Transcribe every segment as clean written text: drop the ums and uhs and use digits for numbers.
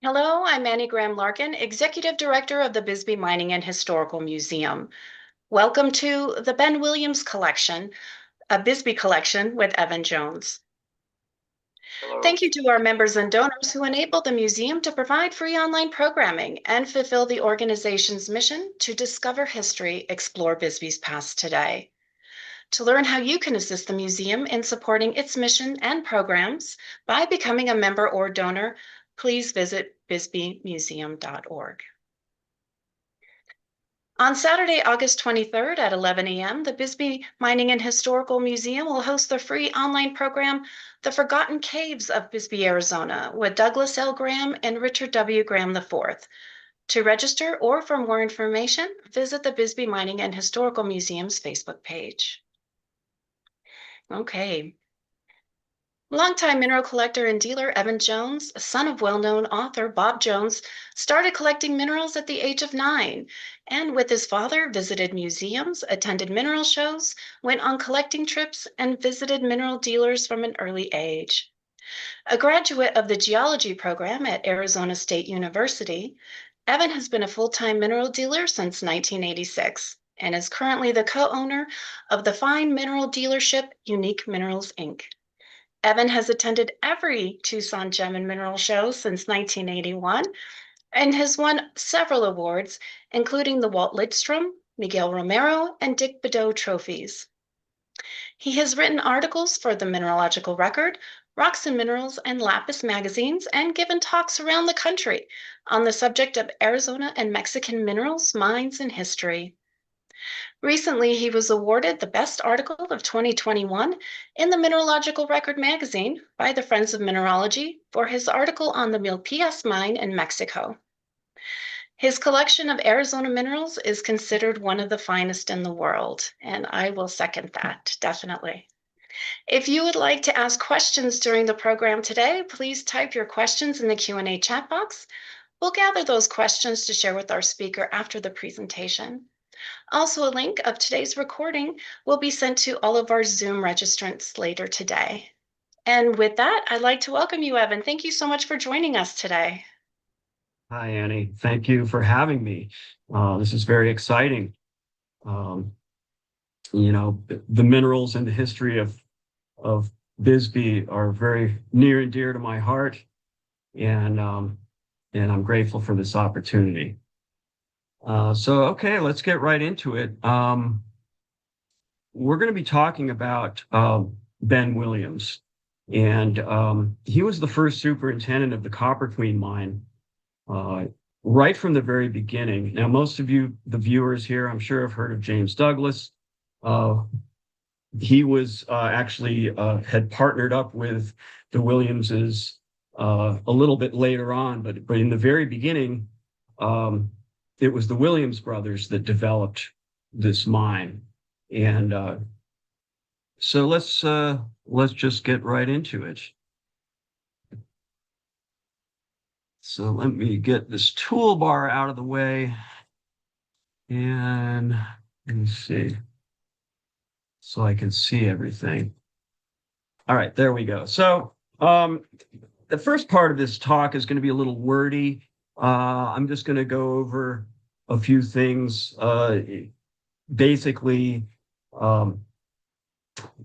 Hello, I'm Annie Graham Larkin, Executive Director of the Bisbee Mining and Historical Museum. Welcome to the Ben Williams Collection, a Bisbee collection with Evan Jones. Hello. Thank you to our members and donors who enable the museum to provide free online programming and fulfill the organization's mission to discover history, explore Bisbee's past today. To learn how you can assist the museum in supporting its mission and programs by becoming a member or donor, please visit bisbeemuseum.org. On Saturday, August 23rd at 11 a.m., the Bisbee Mining and Historical Museum will host the free online program, The Forgotten Caves of Bisbee, Arizona, with Douglas L. Graham and Richard W. Graham IV. To register or for more information, visit the Bisbee Mining and Historical Museum's Facebook page. Okay. Longtime mineral collector and dealer Evan Jones, son of well-known author Bob Jones, started collecting minerals at the age of 9, and with his father visited museums, attended mineral shows, went on collecting trips, and visited mineral dealers from an early age. A graduate of the geology program at Arizona State University, Evan has been a full-time mineral dealer since 1986 and is currently the co-owner of the fine mineral dealership Unique Minerals, Inc. Evan has attended every Tucson Gem and Mineral Show since 1981 and has won several awards, including the Walt Lidstrom, Miguel Romero, and Dick Bideaux trophies. He has written articles for the Mineralogical Record, Rocks and Minerals, and LAPIS magazines, and given talks around the country on the subject of Arizona and Mexican minerals, mines, and history. Recently, he was awarded the Best Article of 2021 in the Mineralogical Record magazine by the Friends of Mineralogy for his article on the Milpillas Mine in Mexico. His collection of Arizona minerals is considered one of the finest in the world, and I will second that, definitely. If you would like to ask questions during the program today, please type your questions in the Q&A chat box. We'll gather those questions to share with our speaker after the presentation. Also, a link of today's recording will be sent to all of our Zoom registrants later today. And with that, I'd like to welcome you, Evan. Thank you so much for joining us today. Hi, Annie. Thank you for having me. This is very exciting. Um, the minerals and the history of Bisbee are very near and dear to my heart, and I'm grateful for this opportunity. Okay, let's get right into it. We're going to be talking about Ben Williams, and he was the first superintendent of the Copper Queen mine. Right from the very beginning. Now, most of you, the viewers here, I'm sure have heard of James Douglas. He was actually had partnered up with the Williamses a little bit later on, but in the very beginning, it was the Williams brothers that developed this mine. And so let's just get right into it. So let me get this toolbar out of the way, and let me see, so I can see everything. All right, there we go. So the first part of this talk is going to be a little wordy. I'm just going to go over a few things, basically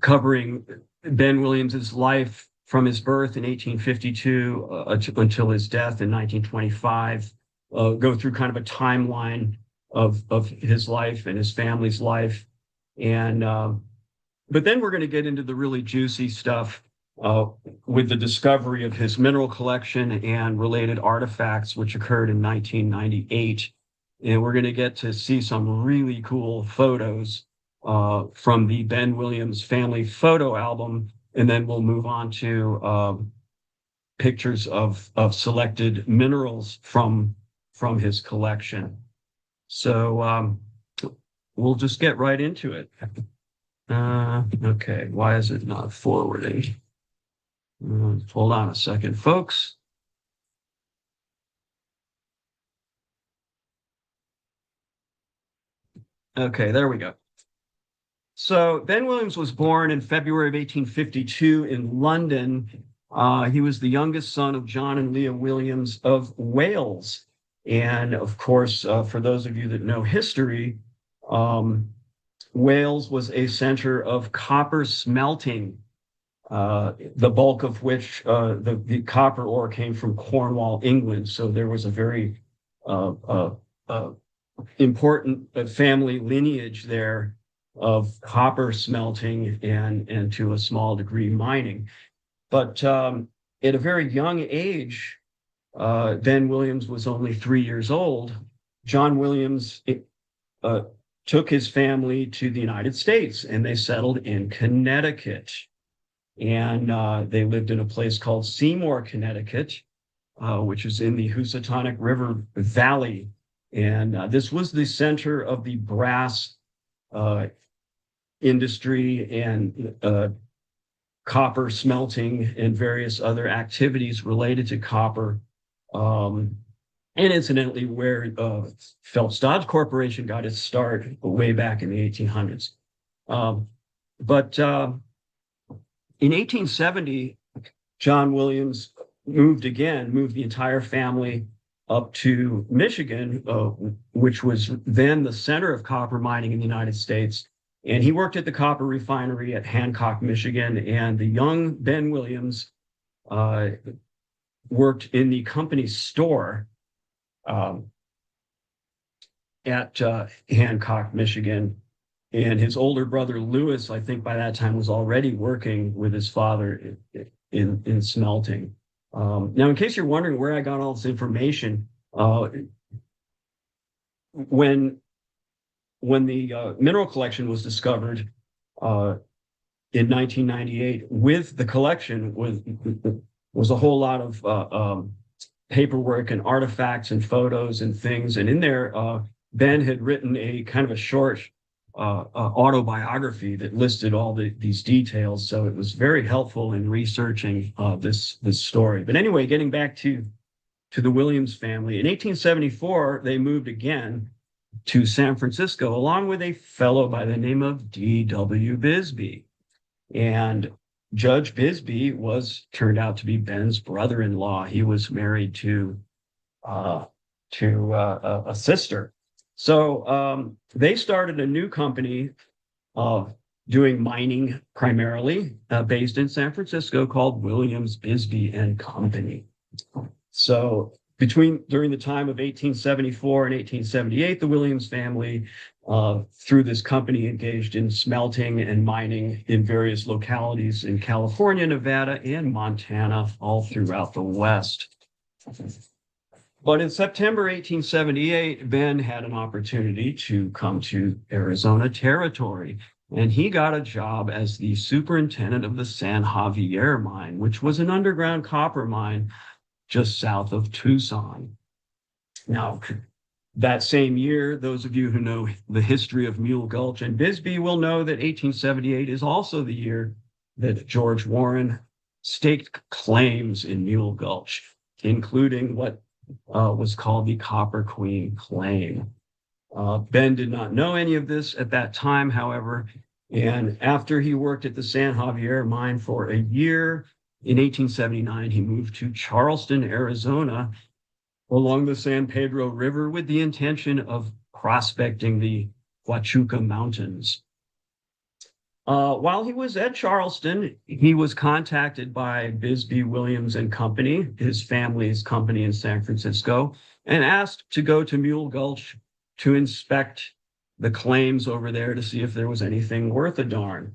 covering Ben Williams's life from his birth in 1852 until his death in 1925, go through kind of a timeline of his life and his family's life. And but then we're going to get into the really juicy stuff with the discovery of his mineral collection and related artifacts, which occurred in 1998. And we're going to get to see some really cool photos from the Ben Williams family photo album, and then we'll move on to pictures of selected minerals from his collection. So we'll just get right into it. Okay, why is it not forwarding? Hold on a second, folks. Okay, there we go. So Ben Williams was born in February of 1852 in London. He was the youngest son of John and Leah Williams of Wales. And of course, for those of you that know history, Wales was a center of copper smelting, the bulk of which the copper ore came from Cornwall, England. So there was a very important family lineage there of copper smelting and to a small degree mining. But at a very young age, Ben Williams was only 3 years old. John Williams took his family to the United States, and they settled in Connecticut. And they lived in a place called Seymour, Connecticut, which is in the Housatonic River Valley. And this was the center of the brass industry and copper smelting and various other activities related to copper. And incidentally, where Phelps Dodge Corporation got its start way back in the 1800s. But in 1870, John Williams moved the entire family up to Michigan, which was then the center of copper mining in the United States. And he worked at the copper refinery at Hancock, Michigan. And the young Ben Williams worked in the company's store at Hancock, Michigan. And his older brother, Lewis, I think by that time was already working with his father in smelting. Now, in case you're wondering where I got all this information, when the mineral collection was discovered in 1998, with the collection was a whole lot of paperwork and artifacts and photos and things. And in there, Ben had written a kind of a short autobiography that listed all these details. So it was very helpful in researching this story. But anyway, getting back to the Williams family, in 1874, they moved again to San Francisco, along with a fellow by the name of D.W. Bisbee. And Judge Bisbee turned out to be Ben's brother-in-law. He was married to a sister. So they started a new company doing mining primarily, based in San Francisco, called Williams, Bisbee and Company. So during the time of 1874 and 1878, the Williams family, through this company, engaged in smelting and mining in various localities in California, Nevada, and Montana, all throughout the West. But in September 1878, Ben had an opportunity to come to Arizona Territory, and he got a job as the superintendent of the San Javier mine, which was an underground copper mine just south of Tucson. Now, that same year, those of you who know the history of Mule Gulch and Bisbee will know that 1878 is also the year that George Warren staked claims in Mule Gulch, including what was called the Copper Queen claim. Ben did not know any of this at that time, however, and after he worked at the San Javier mine for a year, in 1879, he moved to Charleston, Arizona, along the San Pedro River with the intention of prospecting the Huachuca Mountains. While he was at Charleston, he was contacted by Bisbee, Williams and Company, his family's company in San Francisco, and asked to go to Mule Gulch to inspect the claims over there to see if there was anything worth a darn.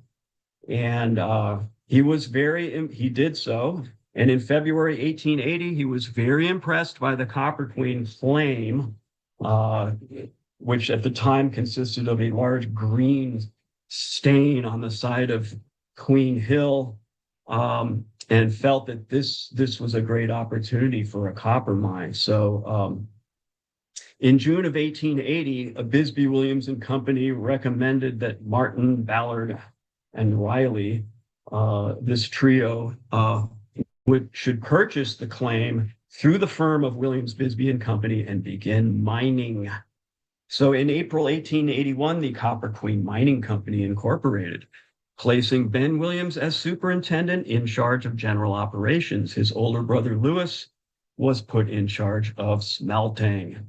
And he did so. And in February 1880, he was very impressed by the Copper Queen claim, which at the time consisted of a large green stain on the side of Queen Hill, and felt that this was a great opportunity for a copper mine. So in June of 1880, Bisbee, Williams and Company recommended that Martin, Ballard, and Riley, this trio, should purchase the claim through the firm of Williams, Bisbee and Company and begin mining. So in April 1881, the Copper Queen Mining Company Incorporated placing Ben Williams as superintendent in charge of general operations. His older brother, Louis, was put in charge of smelting.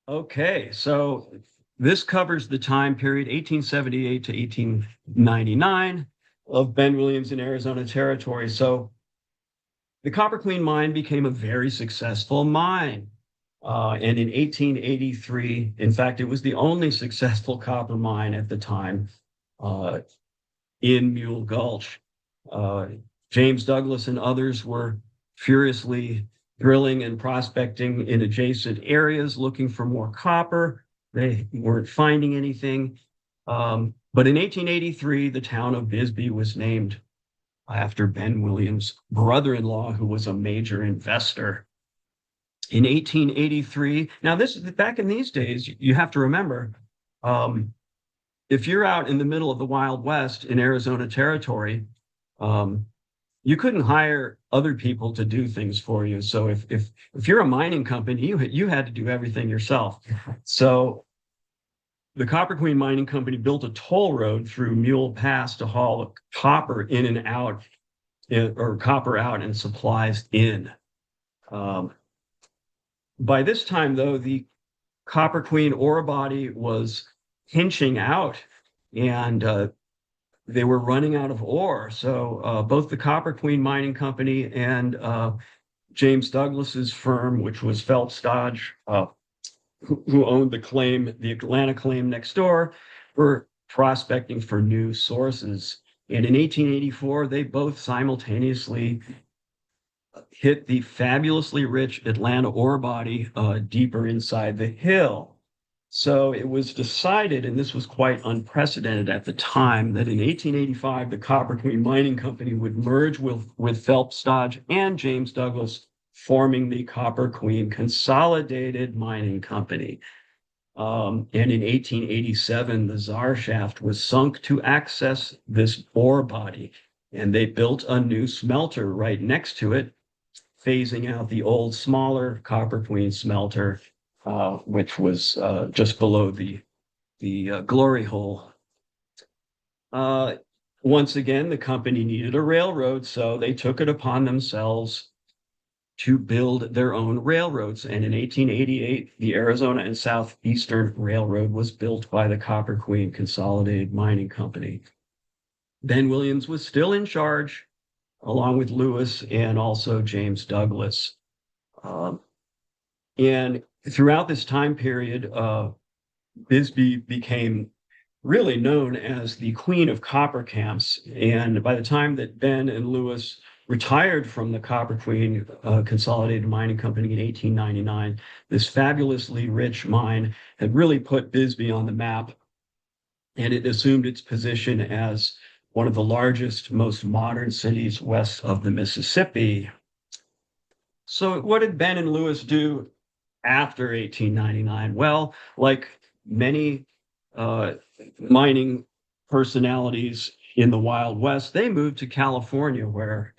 Okay, so this covers the time period 1878 to 1899 of Ben Williams in Arizona Territory. So the Copper Queen mine became a very successful mine. And in 1883, in fact, it was the only successful copper mine at the time in Mule Gulch. James Douglas and others were furiously drilling and prospecting in adjacent areas, looking for more copper. They weren't finding anything. But in 1883, the town of Bisbee was named after Ben Williams' brother-in-law, who was a major investor. In 1883, now this is back in these days, you have to remember, if you're out in the middle of the Wild West in Arizona Territory, you couldn't hire other people to do things for you. So if you're a mining company, you had to do everything yourself. So the Copper Queen Mining Company built a toll road through Mule Pass to haul copper in and out, or copper out and supplies in. By this time, though, the Copper Queen ore body was pinching out, and they were running out of ore. So both the Copper Queen Mining Company and James Douglas's firm, which was Phelps Dodge, who owned the claim, the Atlanta claim next door, were prospecting for new sources. And in 1884, they both simultaneously hit the fabulously rich Atlanta ore body deeper inside the hill. So it was decided, and this was quite unprecedented at the time, that in 1885, the Copper Queen Mining Company would merge with Phelps Dodge and James Douglas, forming the Copper Queen Consolidated Mining Company. And in 1887, the Czar Shaft was sunk to access this ore body, and they built a new smelter right next to it, phasing out the old, smaller Copper Queen smelter, which was just below the glory hole. Once again, the company needed a railroad, so they took it upon themselves to build their own railroads. And in 1888, the Arizona and Southeastern Railroad was built by the Copper Queen Consolidated Mining Company. Ben Williams was still in charge, along with Louis and also James Douglas. And throughout this time period, Bisbee became really known as the Queen of Copper Camps. And by the time that Ben and Louis retired from the Copper Queen Consolidated Mining Company in 1899, this fabulously rich mine had really put Bisbee on the map, and it assumed its position as one of the largest, most modern cities west of the Mississippi. So what did Ben and Louis do after 1899? Well, like many mining personalities in the Wild West, they moved to California, where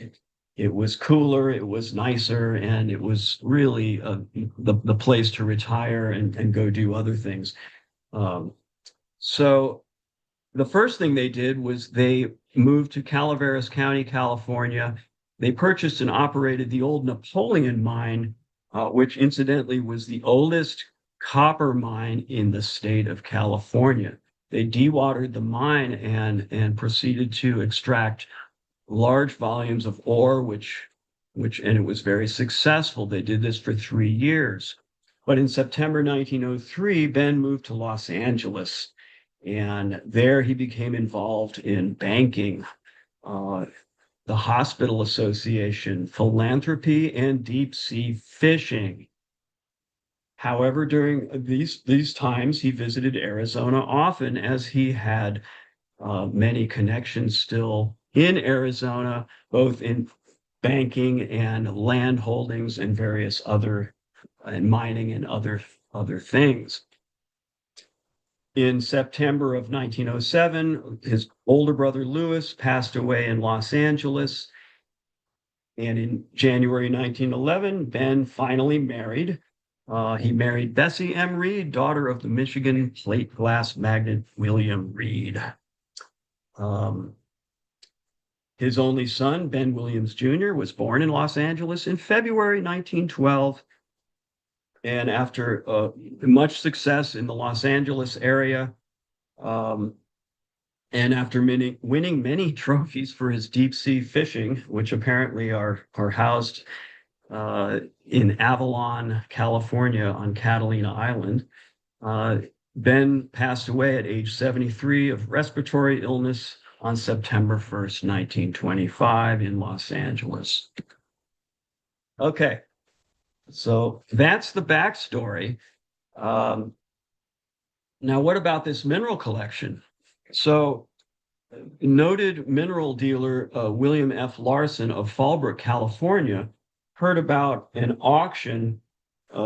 it was cooler, it was nicer, and it was really the place to retire and go do other things. So the first thing they did was they moved to Calaveras County, California. They purchased and operated the old Napoleon mine, which incidentally was the oldest copper mine in the state of California. They dewatered the mine and proceeded to extract large volumes of ore, which and it was very successful. They did this for 3 years. But in September 1903, Ben moved to Los Angeles, and there he became involved in banking, the Hospital Association, philanthropy, and deep sea fishing. However, during these times, he visited Arizona often, as he had many connections still in Arizona, both in banking and land holdings and various other, and mining and other things. In September of 1907, his older brother Louis passed away in Los Angeles. And in January 1911, Ben finally married He married Bessie M. Reed, daughter of the Michigan plate glass magnate William Reed. His only son, Ben Williams Jr., was born in Los Angeles in February 1912. And after much success in the Los Angeles area, and after winning many trophies for his deep sea fishing, which apparently are housed in Avalon, California, on Catalina Island, Ben passed away at age 73 of respiratory illness on September 1st, 1925, in Los Angeles. Okay, so that's the backstory. Now, what about this mineral collection? So, noted mineral dealer William F. Larson of Fallbrook, California, heard about an auction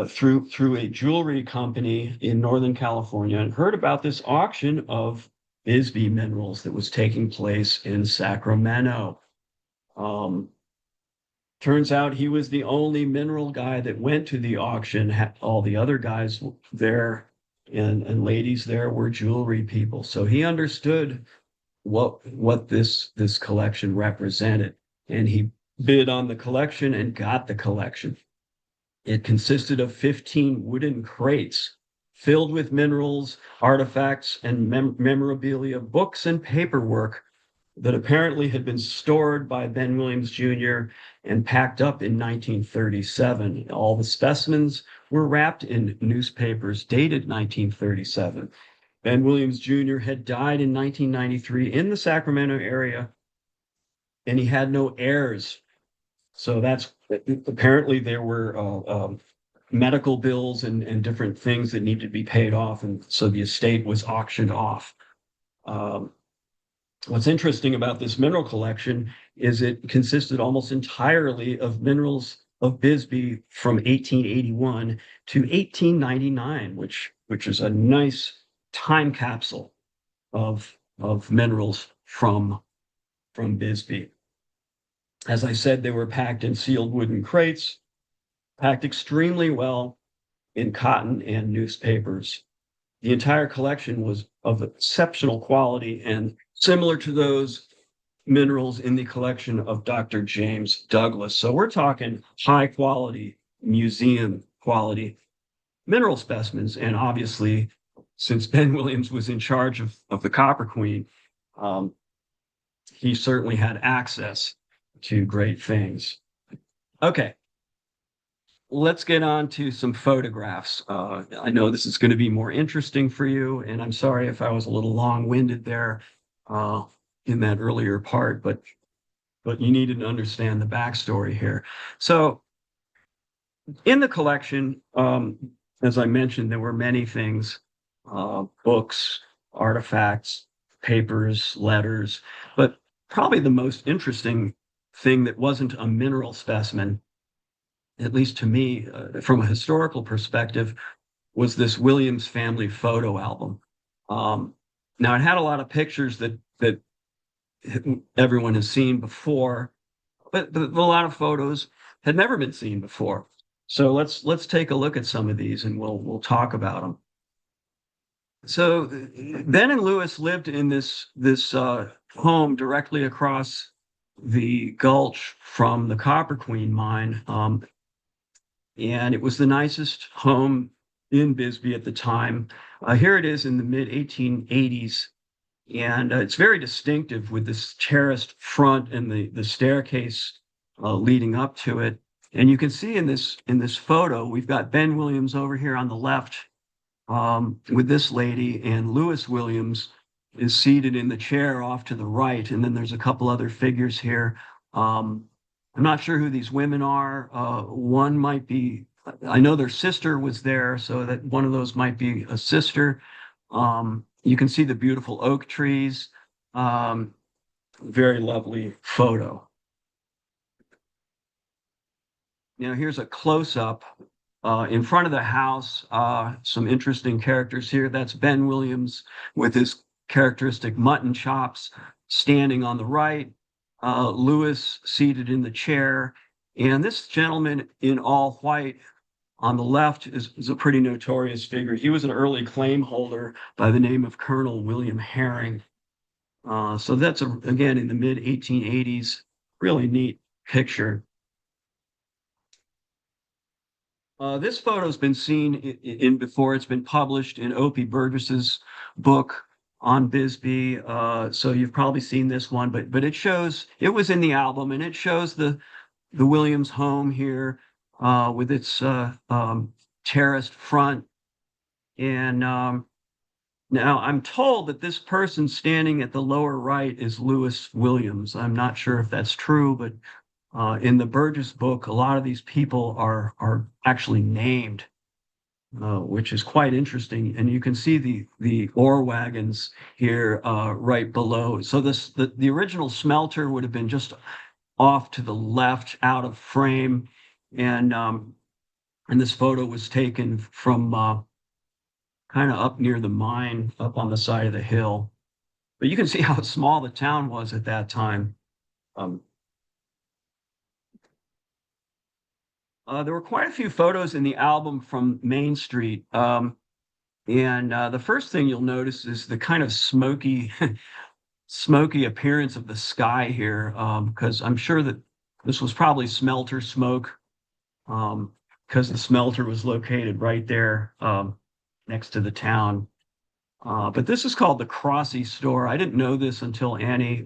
through a jewelry company in Northern California, and heard about this auction of Bisbee minerals that was taking place in Sacramento. Turns out he was the only mineral guy that went to the auction. All the other guys there and ladies there were jewelry people. So he understood what this collection represented, and he bid on the collection and got the collection. It consisted of 15 wooden crates filled with minerals, artifacts, and memorabilia, books, and paperwork that apparently had been stored by Ben Williams Jr. and packed up in 1937. All the specimens were wrapped in newspapers dated 1937. Ben Williams Jr. had died in 1993 in the Sacramento area, and he had no heirs. So that's apparently there were medical bills and different things that needed to be paid off, and so the estate was auctioned off. What's interesting about this mineral collection is it consisted almost entirely of minerals of Bisbee from 1881 to 1899, which is a nice time capsule of minerals from Bisbee. As I said, they were packed in sealed wooden crates, packed extremely well in cotton and newspapers. The entire collection was of exceptional quality and similar to those minerals in the collection of Dr. James Douglas. So we're talking high quality, museum quality mineral specimens. And obviously, since Ben Williams was in charge of the Copper Queen, he certainly had access to great things. Okay, let's get on to some photographs. I know this is going to be more interesting for you, and I'm sorry if I was a little long-winded there in that earlier part, but you needed to understand the backstory here. So in the collection, as I mentioned, there were many things, books, artifacts, papers, letters, but probably the most interesting thing that wasn't a mineral specimen, at least to me, from a historical perspective, was this Williams family photo album. Now, it had a lot of pictures that everyone has seen before, but a lot of photos had never been seen before. So let's take a look at some of these, and we'll talk about them. So Ben and Lewis lived in this home directly across the gulch from the Copper Queen mine, and it was the nicest home in Bisbee at the time. Here it is in the mid-1880s, and it's very distinctive with this terraced front and the staircase leading up to it. And you can see in this photo, we've got Ben Williams over here on the left with this lady, and Lewis Williams is seated in the chair off to the right. And then there's a couple other figures here. I'm not sure who these women are. One might be, I know their sister was there, so that one of those might be a sister. You can see the beautiful oak trees. Very lovely photo. Now here's a close-up in front of the house. Some interesting characters here. That's Ben Williams with his characteristic mutton chops standing on the right. Lewis seated in the chair. And this gentleman in all white on the left is a pretty notorious figure. He was an early claim holder by the name of Colonel William Herring. So that's, again, in the mid 1880s, really neat picture. This photo's been seen in before. It's been published in Opie Burgess's book on Bisbee. So you've probably seen this one, but it shows, it was in the album, and it shows the Williams home here with its terraced front. And now I'm told that this person standing at the lower right is Lewis Williams. I'm not sure if that's true, but in the Burgess book, a lot of these people are actually named, which is quite interesting. And you can see the ore wagons here right below. So the original smelter would have been just off to the left, out of frame, and this photo was taken from kind of up near the mine, up on the side of the hill. But you can see how small the town was at that time. There were quite a few photos in the album from Main Street. And the first thing you'll notice is the kind of smoky, smoky appearance of the sky here, because I'm sure that this was probably smelter smoke, because the smelter was located right there next to the town. But this is called the Crossy Store. I didn't know this until Annie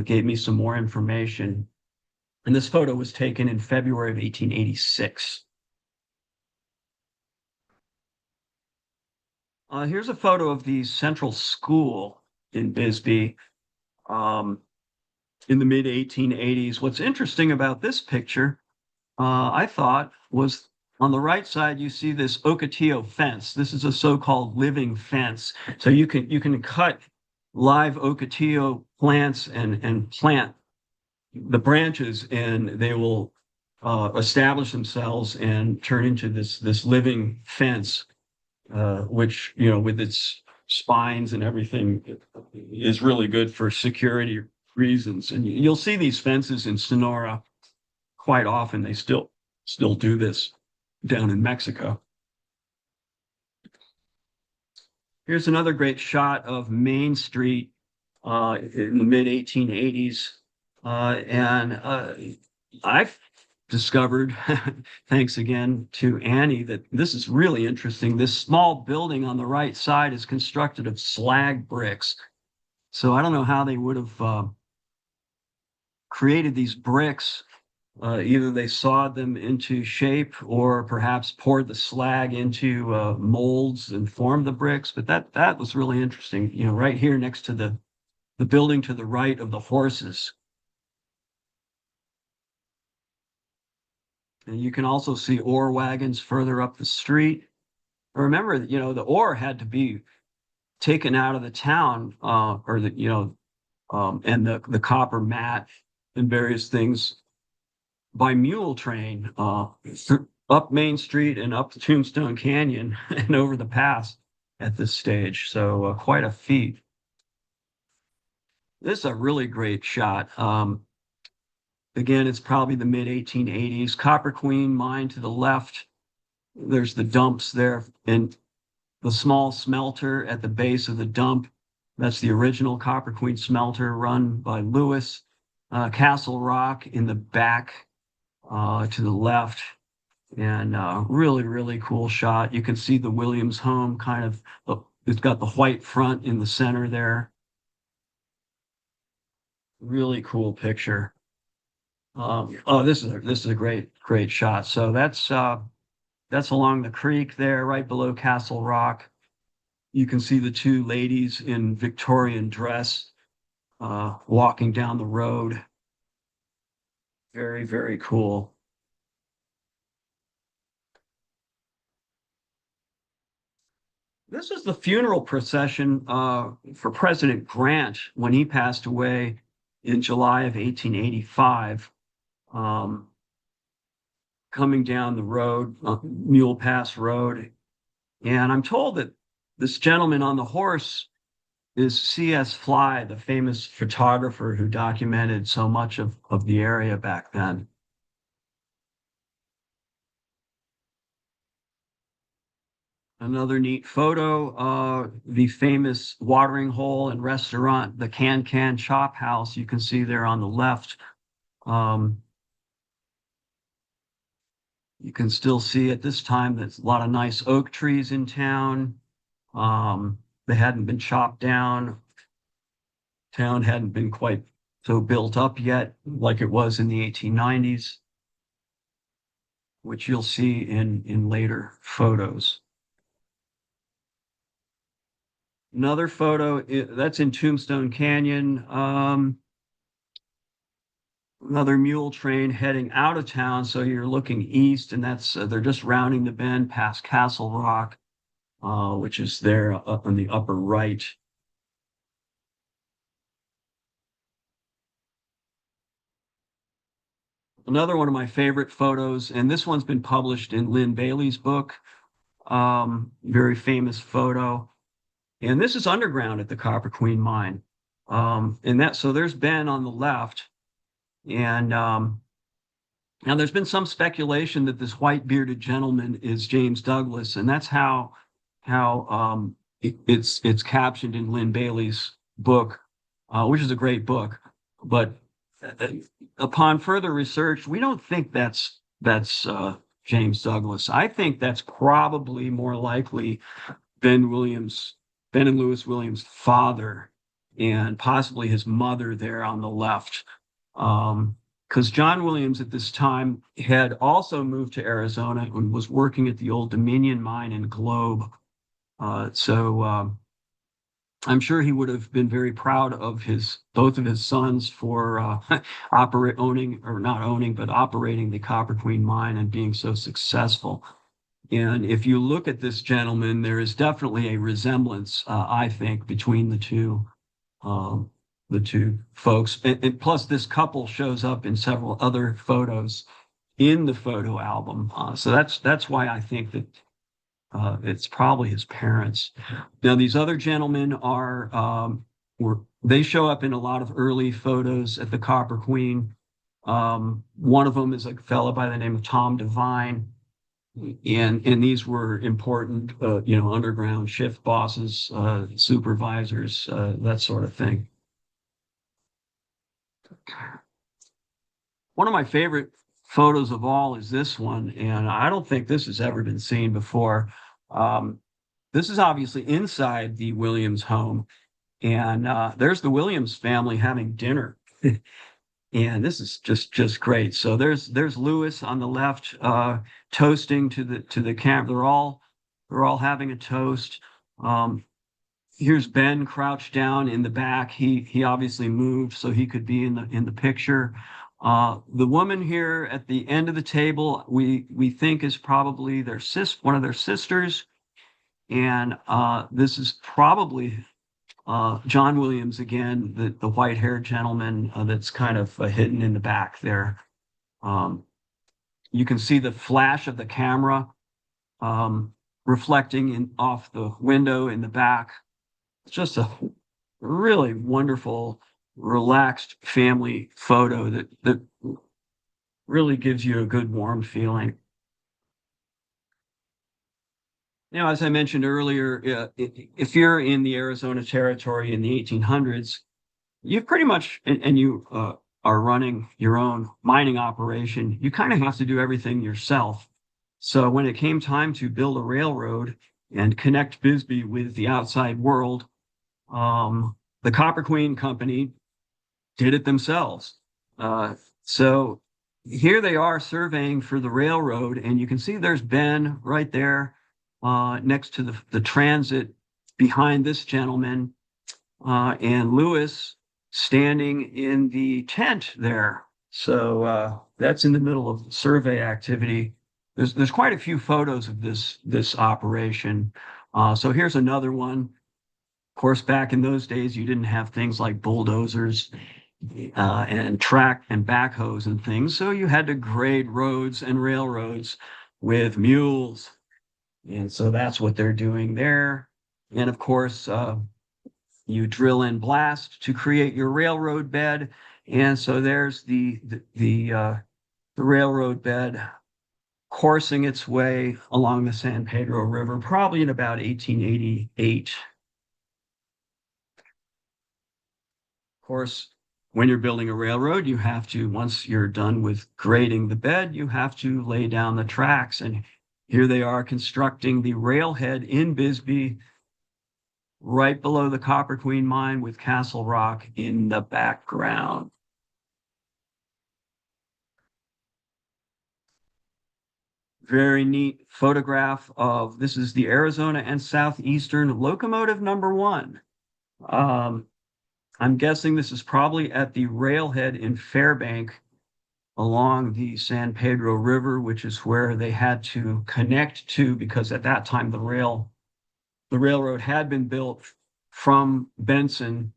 gave me some more information. And this photo was taken in February of 1886. Here's a photo of the Central School in Bisbee in the mid 1880s. What's interesting about this picture, I thought, was on the right side, you see this ocotillo fence. This is a so-called living fence. So you can cut live ocotillo plants and plant the branches, and they will establish themselves and turn into this living fence, which, with its spines and everything, is really good for security reasons. And you'll see these fences in Sonora quite often. They still do this down in Mexico. Here's another great shot of Main Street in the mid 1880s. And I've discovered, thanks again to Annie, that this is really interesting. This small building on the right side is constructed of slag bricks. So I don't know how they would have created these bricks. Either they sawed them into shape or perhaps poured the slag into molds and formed the bricks. But that was really interesting. Right here next to the building to the right of the horses. And you can also see ore wagons further up the street. Remember, the ore had to be taken out of the town, and the copper matte and various things by mule train up Main Street and up the Tombstone Canyon and over the pass at this stage. So quite a feat. This is a really great shot. Again, it's probably the mid 1880s. Copper Queen Mine to the left. There's the dumps there, and the small smelter at the base of the dump. That's the original Copper Queen smelter run by Lewis. Castle Rock in the back to the left. And really, really cool shot. You can see the Williams home kind of, it's got the white front in the center there. Really cool picture. This is a great shot. So that's along the creek there, right below Castle Rock. You can see the two ladies in Victorian dress walking down the road. Very, very cool. This is the funeral procession for President Grant when he passed away in July of 1885. Coming down the road, Mule Pass Road. And I'm told that this gentleman on the horse is C.S. Fly, the famous photographer who documented so much of the area back then. Another neat photo, the famous watering hole and restaurant, the Can Chop House, you can see there on the left. You can still see at this time there's a lot of nice oak trees in town. They hadn't been chopped down. Town hadn't been quite so built up yet, like it was in the 1890s, which you'll see in later photos. Another photo that's in Tombstone Canyon. Another mule train heading out of town. So you're looking east, and that's they're just rounding the bend past Castle Rock, which is there up on the upper right. Another one of my favorite photos, and this one's been published in Lynn Bailey's book, very famous photo. And this is underground at the Copper Queen mine. So there's Ben on the left. And now there's been some speculation that this white bearded gentleman is James Douglas, and that's how it's captioned in Lynn Bailey's book, which is a great book. But upon further research, we don't think that's James Douglas. I think that's probably more likely Ben and Lewis Williams' father, and possibly his mother there on the left. Because John Williams at this time had also moved to Arizona and was working at the old Dominion mine in Globe. So I'm sure he would have been very proud of both of his sons for operating the Copper Queen mine and being so successful. And if you look at this gentleman, there is definitely a resemblance, I think, between the two folks. And plus, this couple shows up in several other photos in the photo album. So that's why I think that it's probably his parents. Now, these other gentlemen they show up in a lot of early photos at the Copper Queen. One of them is a fellow by the name of Tom Devine. And these were important, underground shift bosses, supervisors, that sort of thing. One of my favorite photos of all is this one, and I don't think this has ever been seen before. This is obviously inside the Williams home, and there's the Williams family having dinner. And this is just great. So there's Lewis on the left, toasting to the camera. They're all having a toast. Here's Ben crouched down in the back. He obviously moved so he could be in the picture. The woman here at the end of the table, we think is probably one of their sisters, and this is probably John Williams again, the white-haired gentleman that's kind of hidden in the back there. You can see the flash of the camera reflecting off the window in the back. It's just a really wonderful, relaxed family photo that really gives you a good, warm feeling. Now, as I mentioned earlier, if you're in the Arizona Territory in the 1800s, you pretty much, and you are running your own mining operation, you kind of have to do everything yourself. So when it came time to build a railroad and connect Bisbee with the outside world, the Copper Queen Company did it themselves. So here they are surveying for the railroad, and you can see there's Ben right there next to the transit behind this gentleman, and Lewis standing in the tent there. So that's in the middle of the survey activity. There's quite a few photos of this operation. So here's another one. Of course, back in those days, you didn't have things like bulldozers and track and backhoes and things. So you had to grade roads and railroads with mules. And so that's what they're doing there. And of course, you drill and blast to create your railroad bed. And so there's the railroad bed coursing its way along the San Pedro River, probably in about 1888. Of course, when you're building a railroad, you have to, once you're done with grading the bed, you have to lay down the tracks. And here they are constructing the railhead in Bisbee, right below the Copper Queen mine with Castle Rock in the background. Very neat photograph of, this is the Arizona and Southeastern locomotive number 1. I'm guessing this is probably at the railhead in Fairbank along the San Pedro River, which is where they had to connect to, because at that time the railroad had been built from Benson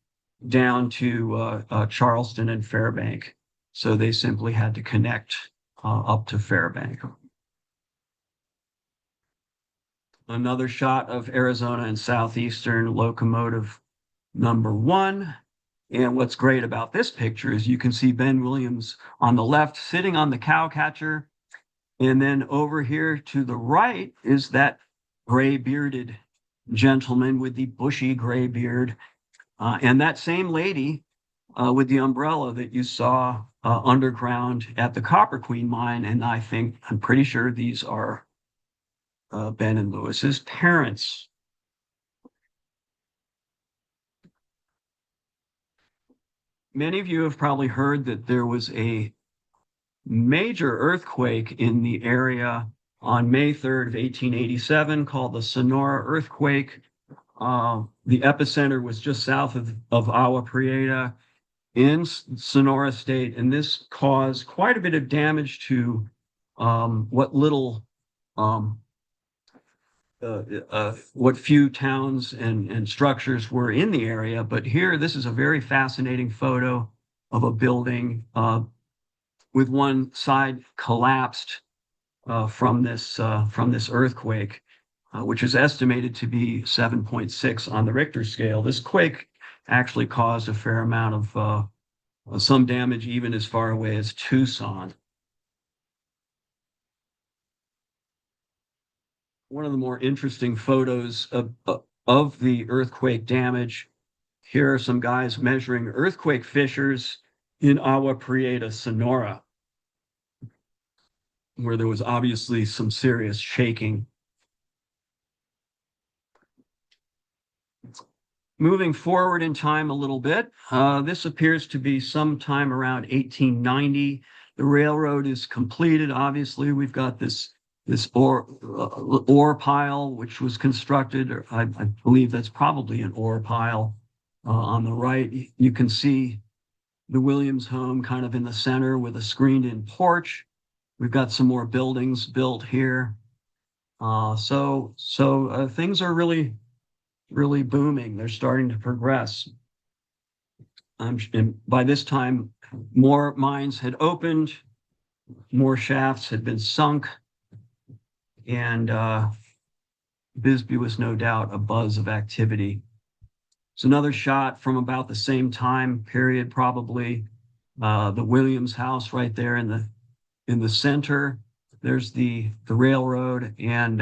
down to Charleston and Fairbank. So they simply had to connect up to Fairbank. Another shot of Arizona and Southeastern locomotive number 1. And what's great about this picture is you can see Ben Williams on the left sitting on the cow catcher. And then over here to the right is that gray bearded gentleman with the bushy gray beard. And that same lady with the umbrella that you saw underground at the Copper Queen mine. And I'm pretty sure these are Ben and Lewis's parents. Many of you have probably heard that there was a major earthquake in the area on May 3rd of 1887 called the Sonora earthquake. The epicenter was just south of Agua Prieta in Sonora State, and this caused quite a bit of damage to what few towns and structures were in the area. But here, this is a very fascinating photo of a building with one side collapsed from this earthquake, which is estimated to be 7.6 on the Richter scale. This quake actually caused a fair amount of some damage, even as far away as Tucson. One of the more interesting photos of the earthquake damage. Here are some guys measuring earthquake fissures in Agua Prieta, Sonora, where there was obviously some serious shaking. Moving forward in time a little bit, this appears to be sometime around 1890. The railroad is completed. Obviously, we've got this ore pile, which was constructed, or I believe that's probably an ore pile. On the right, you can see the Williams home kind of in the center with a screened-in porch. We've got some more buildings built here. So things are really booming. They're starting to progress. And by this time, more mines had opened, more shafts had been sunk, and Bisbee was no doubt a buzz of activity. It's another shot from about the same time period, probably the Williams house right there in the center. There's the railroad, and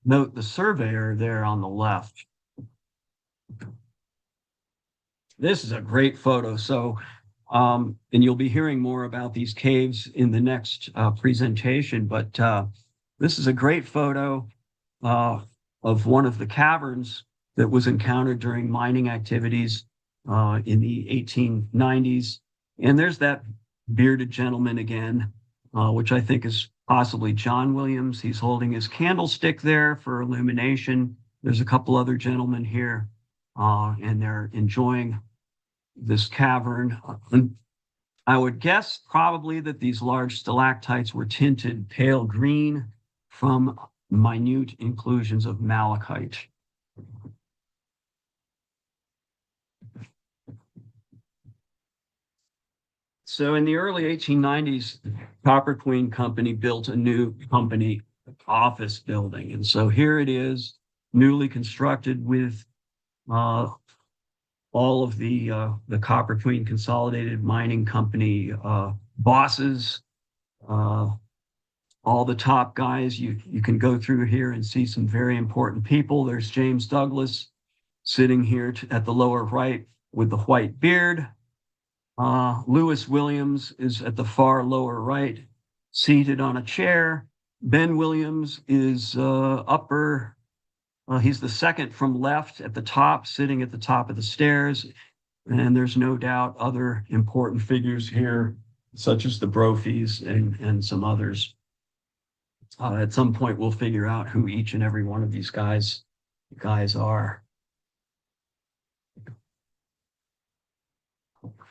note the surveyor there on the left. This is a great photo. So, and you'll be hearing more about these caves in the next presentation, but this is a great photo of one of the caverns that was encountered during mining activities in the 1890s. And there's that bearded gentleman again, which I think is possibly John Williams. He's holding his candlestick there for illumination. There's a couple other gentlemen here, and they're enjoying this cavern. I would guess probably that these large stalactites were tinted pale green from minute inclusions of malachite. So in the early 1890s, Copper Queen Company built a new company office building. And so here it is, newly constructed with all of the Copper Queen Consolidated Mining Company bosses, all the top guys. You can go through here and see some very important people. There's James Douglas sitting here at the lower right with the white beard. Lewis Williams is at the far lower right, seated on a chair. Ben Williams is he's the second from left at the top, sitting at the top of the stairs. And there's no doubt other important figures here, such as the Brophies and some others. At some point, we'll figure out who each and every one of these guys are.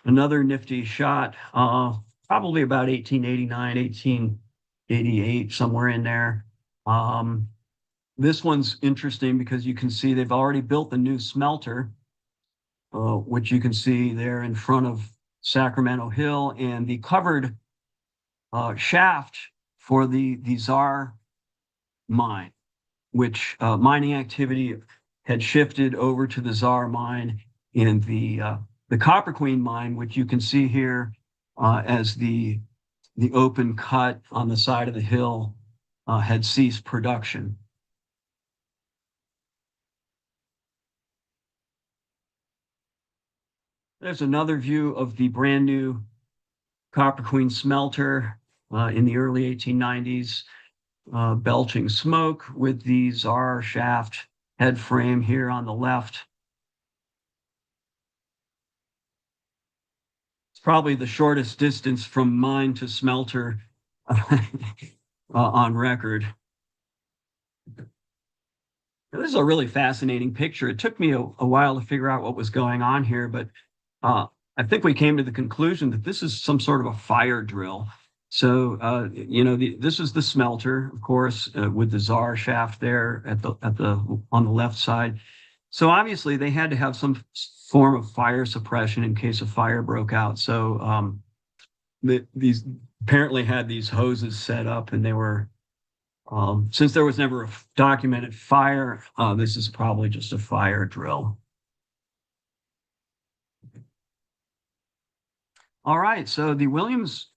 Another nifty shot, probably about 1889, 1888, somewhere in there. This one's interesting because you can see they've already built the new smelter, which you can see there in front of Sacramento Hill, and the covered shaft for the Czar mine, which mining activity had shifted over to the Czar mine, and the Copper Queen mine, which you can see here as the open cut on the side of the hill, had ceased production. There's another view of the brand new Copper Queen smelter in the early 1890s, belching smoke with the Czar shaft head frame here on the left. It's probably the shortest distance from mine to smelter on record. This is a really fascinating picture. It took me a while to figure out what was going on here, but I think we came to the conclusion that this is some sort of a fire drill. So, this is the smelter, of course, with the Czar shaft there on the left side. So obviously they had to have some form of fire suppression in case a fire broke out. So these apparently had these hoses set up, and they were, since there was never a documented fire, this is probably just a fire drill. All right, so the Williams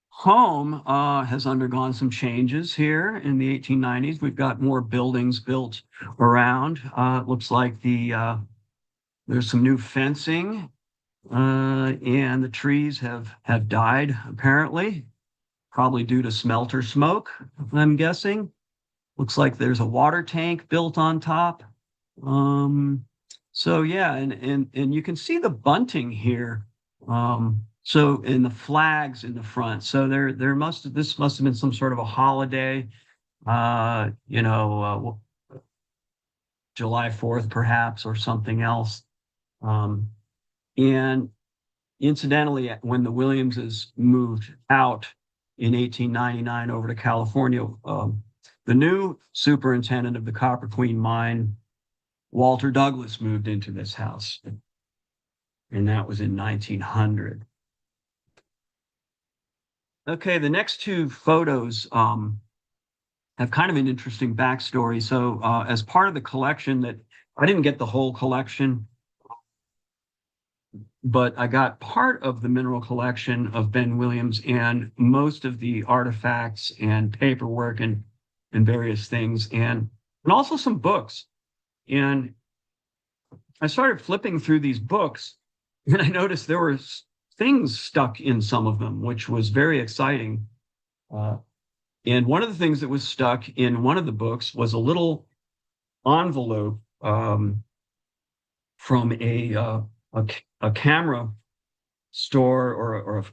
home has undergone some changes here in the 1890s. We've got more buildings built around. It looks like there's some new fencing, and the trees have died, apparently, probably due to smelter smoke, I'm guessing. Looks like there's a water tank built on top. So yeah, and you can see the bunting here. So in the flags in the front. So this must have been some sort of a holiday, July 4th perhaps, or something else. And incidentally, when the Williamses moved out in 1899 over to California, the new superintendent of the Copper Queen mine, Walter Douglas, moved into this house. And that was in 1900. Okay, the next two photos have kind of an interesting backstory. So as part of the collection I didn't get the whole collection, but I got part of the mineral collection of Ben Williams and most of the artifacts and paperwork and various things, and also some books. And I started flipping through these books, and I noticed there were things stuck in some of them, which was very exciting. And one of the things that was stuck in one of the books was a little envelope from a camera store or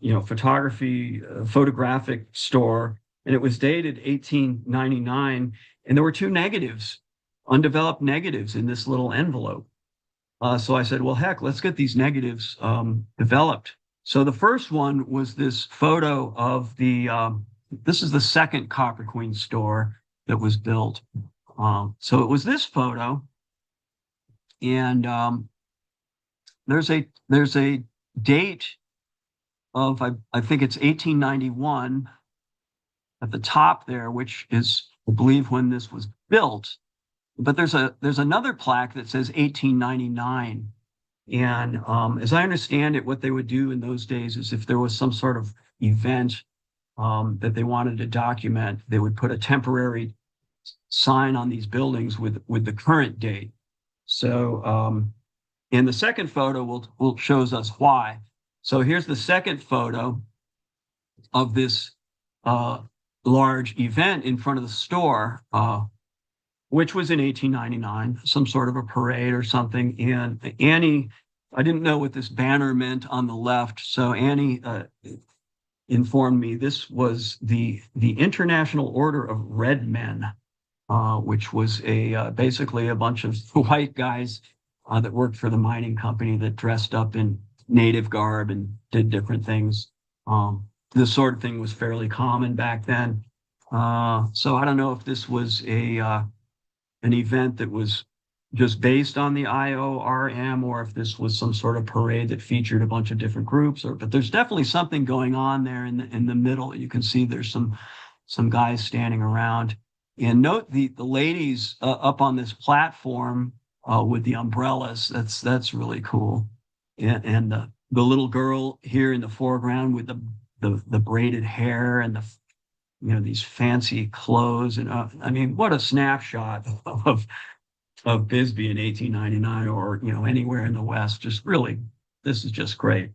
photographic store, and it was dated 1899, and there were two negatives, undeveloped negatives, in this little envelope. So I said, well, heck, let's get these negatives developed. So the first one was this photo of this is the second Copper Queen store that was built. So it was this photo, and there's a date of, I think it's 1891 at the top there, which is, I believe, when this was built. But there's another plaque that says 1899. And as I understand it, what they would do in those days is if there was some sort of event that they wanted to document. They would put a temporary sign on these buildings with the current date. So, and the second photo will shows us why. So here's the second photo of this large event in front of the store, which was in 1899, some sort of a parade or something. And Annie, I didn't know what this banner meant on the left, so Annie informed me this was the International Order of Red Men, which was basically a bunch of white guys that worked for the mining company that dressed up in native garb and did different things. This sort of thing was fairly common back then. So I don't know if this was an event that was just based on the IORM, or if this was some sort of parade that featured a bunch of different groups. But there's definitely something going on there in the middle. You can see there's some guys standing around. And note the ladies up on this platform with the umbrellas. That's really cool. And the little girl here in the foreground with the braided hair and these fancy clothes. And I mean, what a snapshot of Bisbee in 1899, or anywhere in the West. Just really, this is just great.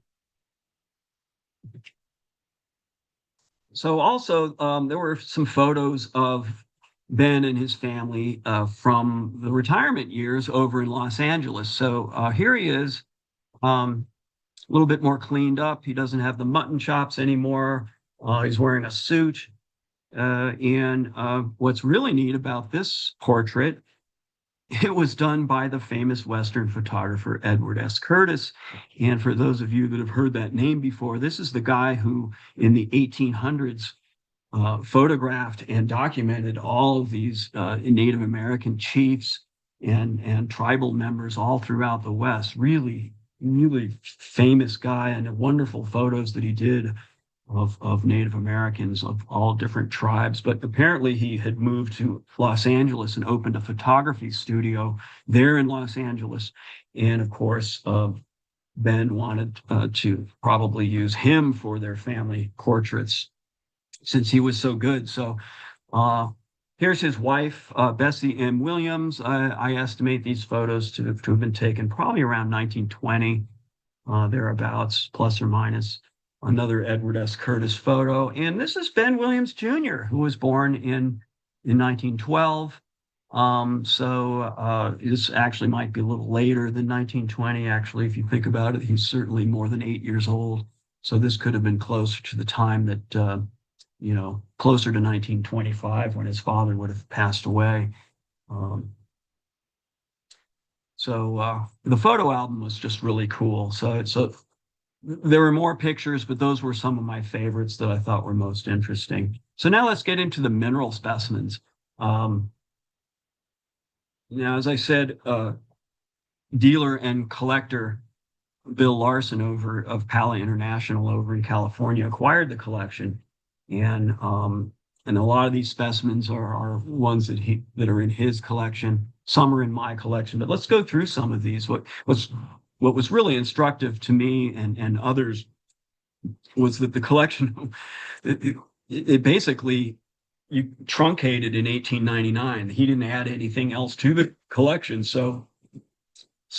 So also, there were some photos of Ben and his family from the retirement years over in Los Angeles. So here he is, a little bit more cleaned up. He doesn't have the mutton chops anymore. He's wearing a suit. And what's really neat about this portrait, it was done by the famous Western photographer Edward S. Curtis. And for those of you that have heard that name before, this is the guy who in the 1800s photographed and documented all of these Native American chiefs and tribal members all throughout the West. Really, really famous guy, and wonderful photos that he did of Native Americans of all different tribes. But apparently he had moved to Los Angeles and opened a photography studio there in Los Angeles. And of course, Ben wanted to probably use him for their family portraits since he was so good. So here's his wife, Bessie M. Williams. I estimate these photos to have been taken probably around 1920, thereabouts, plus or minus. Another Edward S. Curtis photo. And this is Ben Williams Jr., who was born in 1912. So this actually might be a little later than 1920. Actually, if you think about it, he's certainly more than 8 years old. So this could have been closer to the time that, closer to 1925 when his father would have passed away. So the photo album was just really cool. So there were more pictures, but those were some of my favorites that I thought were most interesting. So now let's get into the mineral specimens. Now, as I said, dealer and collector Bill Larson of Pala International over in California acquired the collection, and a lot of these specimens are ones that are in his collection. Some are in my collection, but let's go through some of these. What was really instructive to me and others was that the collection, it basically you truncated in 1899. He didn't add anything else to the collection. So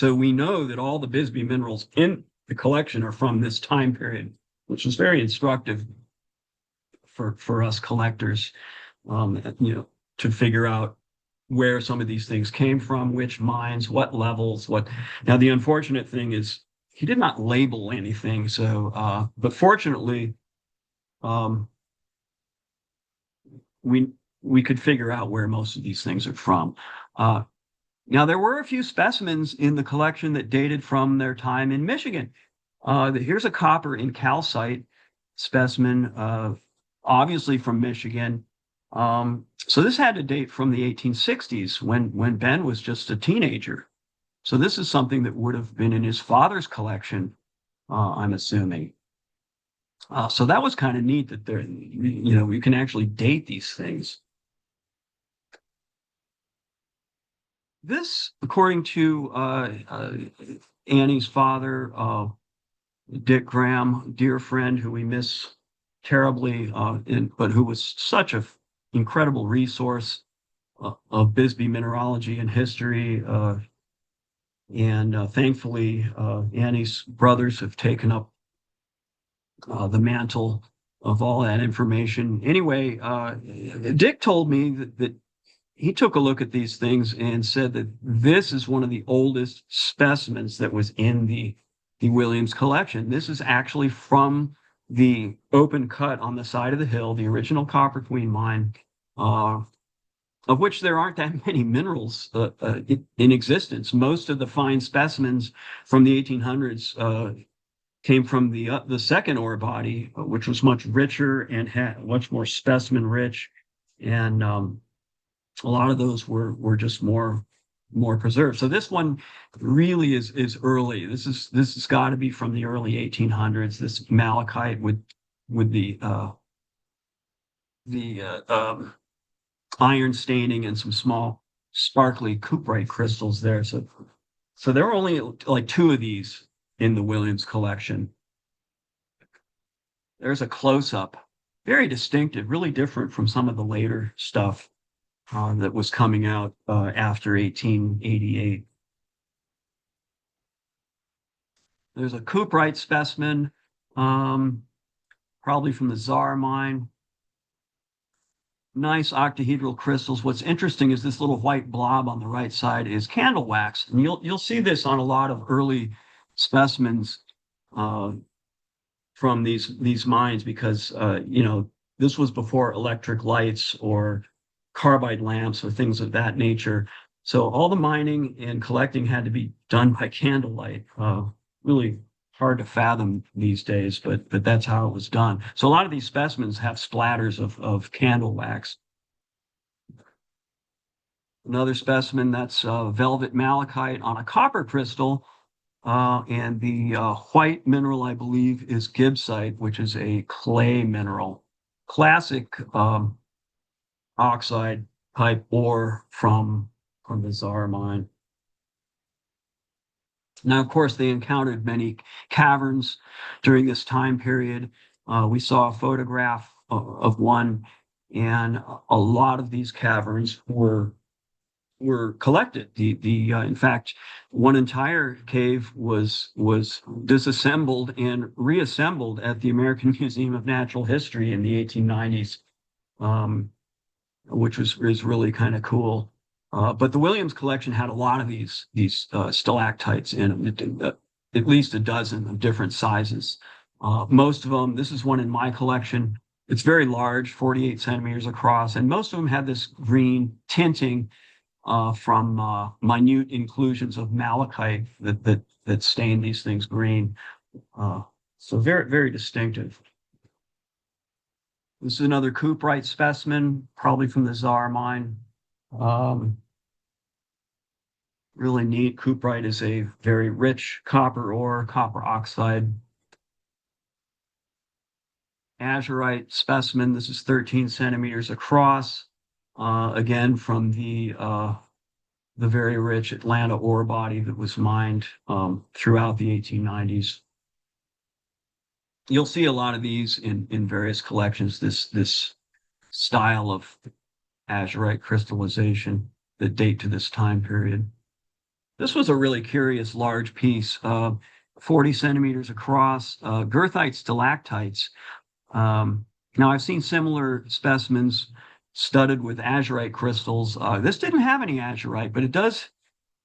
we know that all the Bisbee minerals in the collection are from this time period, which is very instructive for us collectors, to figure out where some of these things came from, which mines, what levels, what. Now, the unfortunate thing is he did not label anything. So, but fortunately, we could figure out where most of these things are from. Now, there were a few specimens in the collection that dated from their time in Michigan. Here's a copper in calcite specimen, obviously from Michigan. So this had to date from the 1860s when Ben was just a teenager. So this is something that would have been in his father's collection, I'm assuming. So that was kind of neat that we can actually date these things. This, according to Annie's father, Dick Graham, dear friend who we miss terribly, but who was such an incredible resource of Bisbee mineralogy and history. And thankfully, Annie's brothers have taken up the mantle of all that information. Anyway, Dick told me that he took a look at these things and said that this is one of the oldest specimens that was in the Williams collection. This is actually from the open cut on the side of the hill, the original Copper Queen mine, of which there aren't that many minerals in existence. Most of the fine specimens from the 1800s came from the second ore body, which was much richer and had much more specimen rich, and a lot of those were just more preserved. So this one really is early. This has got to be from the early 1800s. This malachite with the iron staining and some small sparkly cuprite crystals there. So there were only like 2 of these in the Williams collection. There's a close-up, very distinctive, really different from some of the later stuff that was coming out after 1888. There's a cuprite specimen, probably from the Czar mine. Nice octahedral crystals. What's interesting is this little white blob on the right side is candle wax, and you'll see this on a lot of early specimens from these mines, because this was before electric lights or carbide lamps or things of that nature. So all the mining and collecting had to be done by candlelight. Really hard to fathom these days, but that's how it was done. So a lot of these specimens have splatters of candle wax. Another specimen that's velvet malachite on a copper crystal, and the white mineral, I believe, is gibbsite, which is a clay mineral. Classic oxide type ore from the Czar mine. Now, of course, they encountered many caverns during this time period. We saw a photograph of one, and a lot of these caverns were collected. In fact, one entire cave was disassembled and reassembled at the American Museum of Natural History in the 1890s, which is really kind of cool. But the Williams collection had a lot of these stalactites in them, at least a dozen of different sizes. Most of them, this is one in my collection. It's very large, 48 centimeters across, and most of them had this green tinting from minute inclusions of malachite that stain these things green. So very, very distinctive. This is another cuprite specimen, probably from the Czar mine. Really neat. Cuprite is a very rich copper ore, copper oxide. Azurite specimen. This is 13 centimeters across. Again, from the very rich Atlanta ore body that was mined throughout the 1890s. You'll see a lot of these in various collections, this style of azurite crystallization that date to this time period. This was a really curious large piece, 40 centimeters across, girthite stalactites. Now, I've seen similar specimens studded with azurite crystals. This didn't have any azurite, but it does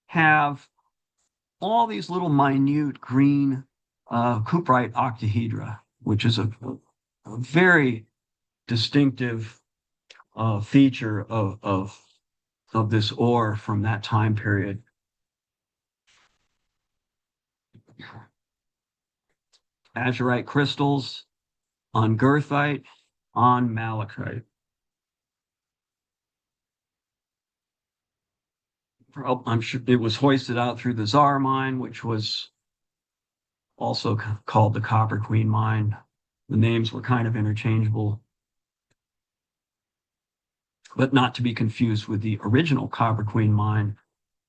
have all these little minute green cuprite octahedra, which is a very distinctive feature of this ore from that time period. Azurite crystals on girthite, on malachite. I'm sure it was hoisted out through the Czar mine, which was also called the Copper Queen mine. The names were kind of interchangeable, but not to be confused with the original Copper Queen mine,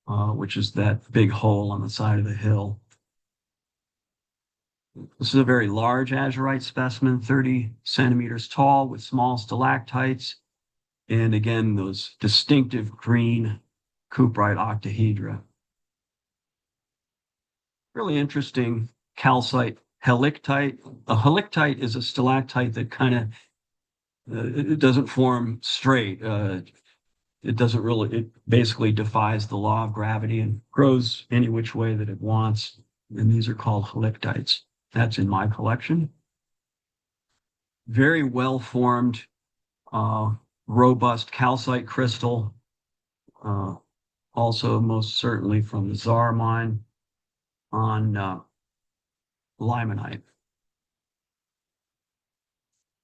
which is that big hole on the side of the hill. This is a very large azurite specimen, 30 centimeters tall with small stalactites. And again, those distinctive green cuprite octahedra. Really interesting calcite helictite. A helictite is a stalactite that kind of it doesn't form straight. It doesn't really, it basically defies the law of gravity and grows any which way that it wants. And these are called helictites. That's in my collection. Very well formed, robust calcite crystal. Also, most certainly from the Czar mine on limonite.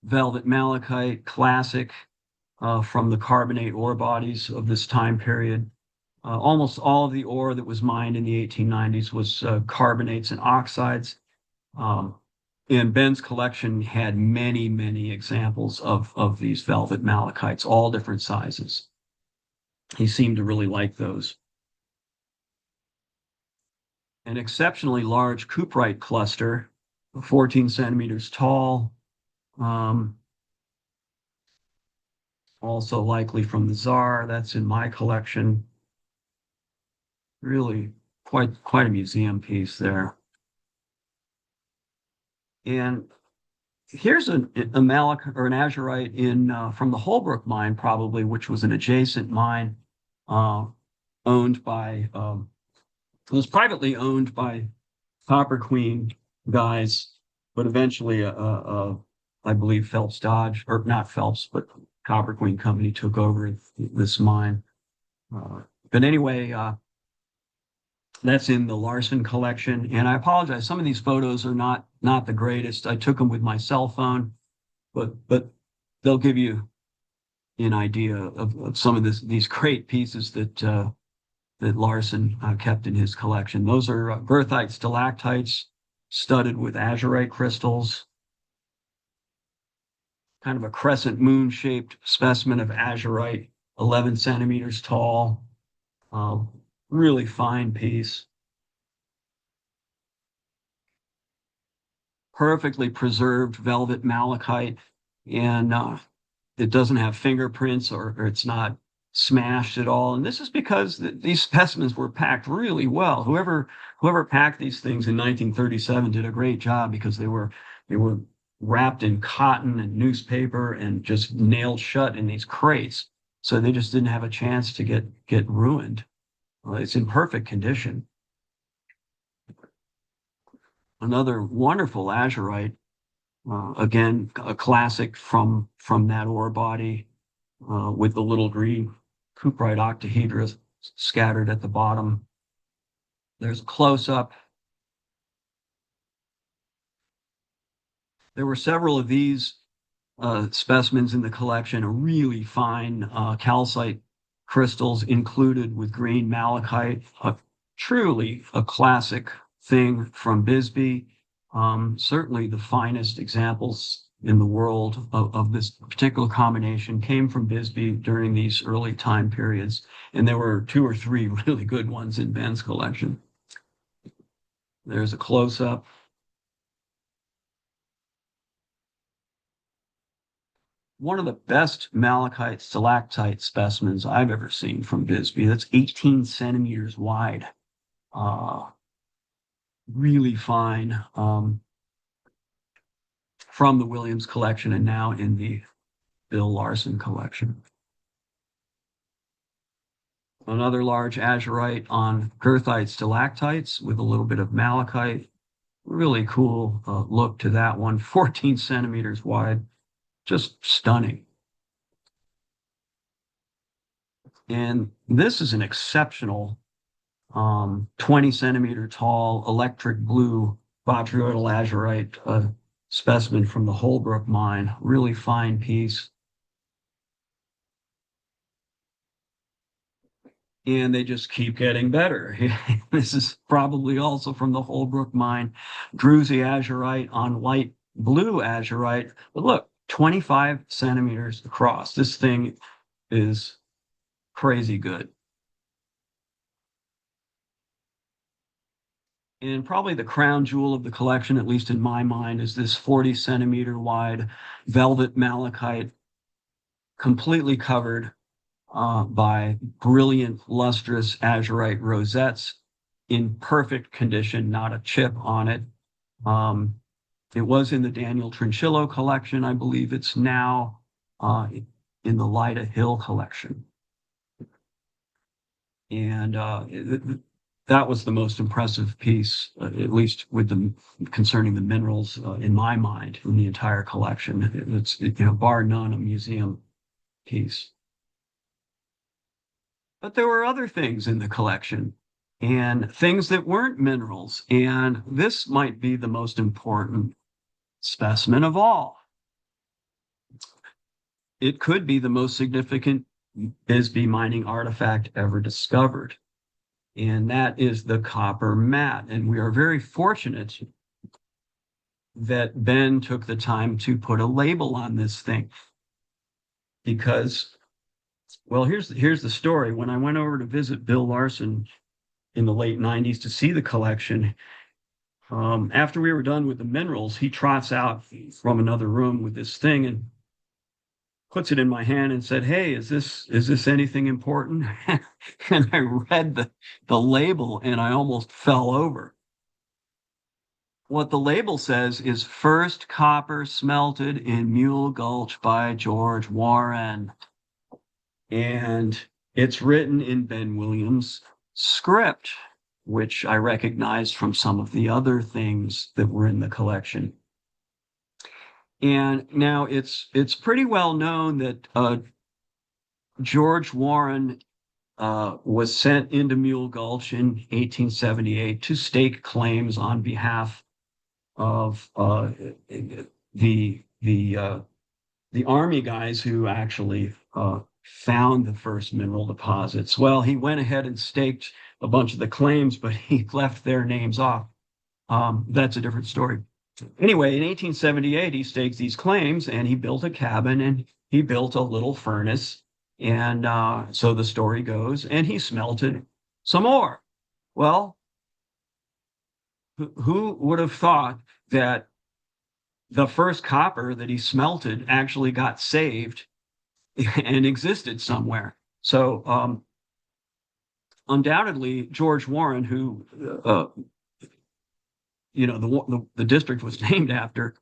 Velvet malachite, classic from the carbonate ore bodies of this time period. Almost all of the ore that was mined in the 1890s was carbonates and oxides. And Ben's collection had many, many examples of these velvet malachites, all different sizes. He seemed to really like those. An exceptionally large cuprite cluster, 14 centimeters tall, also likely from the Czar. That's in my collection. Really quite a museum piece there. And here's a malachite or an azurite in from the Holbrook mine, probably, which was an adjacent mine owned by it was privately owned by Copper Queen guys, but eventually I believe Phelps Dodge, or not Phelps, but Copper Queen Company took over this mine. But anyway, that's in the Larson collection. And I apologize, some of these photos are not the greatest. I took them with my cell phone, but they'll give you an idea of some of these great pieces that Larson kept in his collection. Those are goethite stalactites studded with azurite crystals. Kind of a crescent moon-shaped specimen of azurite, 11 centimeters tall. Really fine piece. Perfectly preserved velvet malachite, and it doesn't have fingerprints or it's not smashed at all. And this is because these specimens were packed really well. Whoever packed these things in 1937 did a great job, because they were wrapped in cotton and newspaper and just nailed shut in these crates. So they just didn't have a chance to get ruined. It's in perfect condition. Another wonderful azurite, again, a classic from that ore body, with the little green cuprite octahedra scattered at the bottom. There's a close-up. There were several of these specimens in the collection, really fine calcite crystals included with green malachite, truly a classic thing from Bisbee. Certainly the finest examples in the world of this particular combination came from Bisbee during these early time periods. And there were 2 or 3 really good ones in Ben's collection. There's a close-up. One of the best malachite stalactite specimens I've ever seen from Bisbee. That's 18 centimeters wide. Really fine, from the Williams collection and now in the Bill Larson collection. Another large azurite on goethite stalactites with a little bit of malachite. Really cool look to that one. 14 centimeters wide. Just stunning. And this is an exceptional 20 centimeter tall electric blue botryoidal azurite specimen from the Holbrook mine. Really fine piece. And they just keep getting better. This is probably also from the Holbrook mine. Druzy azurite on light blue azurite. But look, 25 centimeters across. This thing is crazy good. And probably the crown jewel of the collection, at least in my mind, is this 40-centimeter wide velvet malachite, completely covered by brilliant, lustrous azurite rosettes in perfect condition, not a chip on it. It was in the Daniel Trinchillo collection. I believe it's now in the Lyda Hill collection. And that was the most impressive piece, at least with the concerning the minerals in my mind in the entire collection. It's bar none a museum piece. But there were other things in the collection and things that weren't minerals. And this might be the most important specimen of all. It could be the most significant Bisbee mining artifact ever discovered. And that is the copper mat. And we are very fortunate that Ben took the time to put a label on this thing. Because, well, here's the story. When I went over to visit Bill Larson in the late 90s to see the collection, after we were done with the minerals, he trots out from another room with this thing and puts it in my hand and said, "Hey, is this anything important?" And I read the label and I almost fell over. What the label says is first copper smelted in Mule Gulch by George Warren. And it's written in Ben Williams' script, which I recognized from some of the other things that were in the collection. And now it's pretty well known that George Warren was sent into Mule Gulch in 1878 to stake claims on behalf of the Army guys who actually found the first mineral deposits. Well, he went ahead and staked a bunch of the claims, but he left their names off. That's a different story. Anyway, in 1878, he staked these claims and he built a cabin and he built a little furnace. And so the story goes, and he smelted some ore. Well, who would have thought that the first copper that he smelted actually got saved and existed somewhere? So undoubtedly, George Warren, who the district was named after,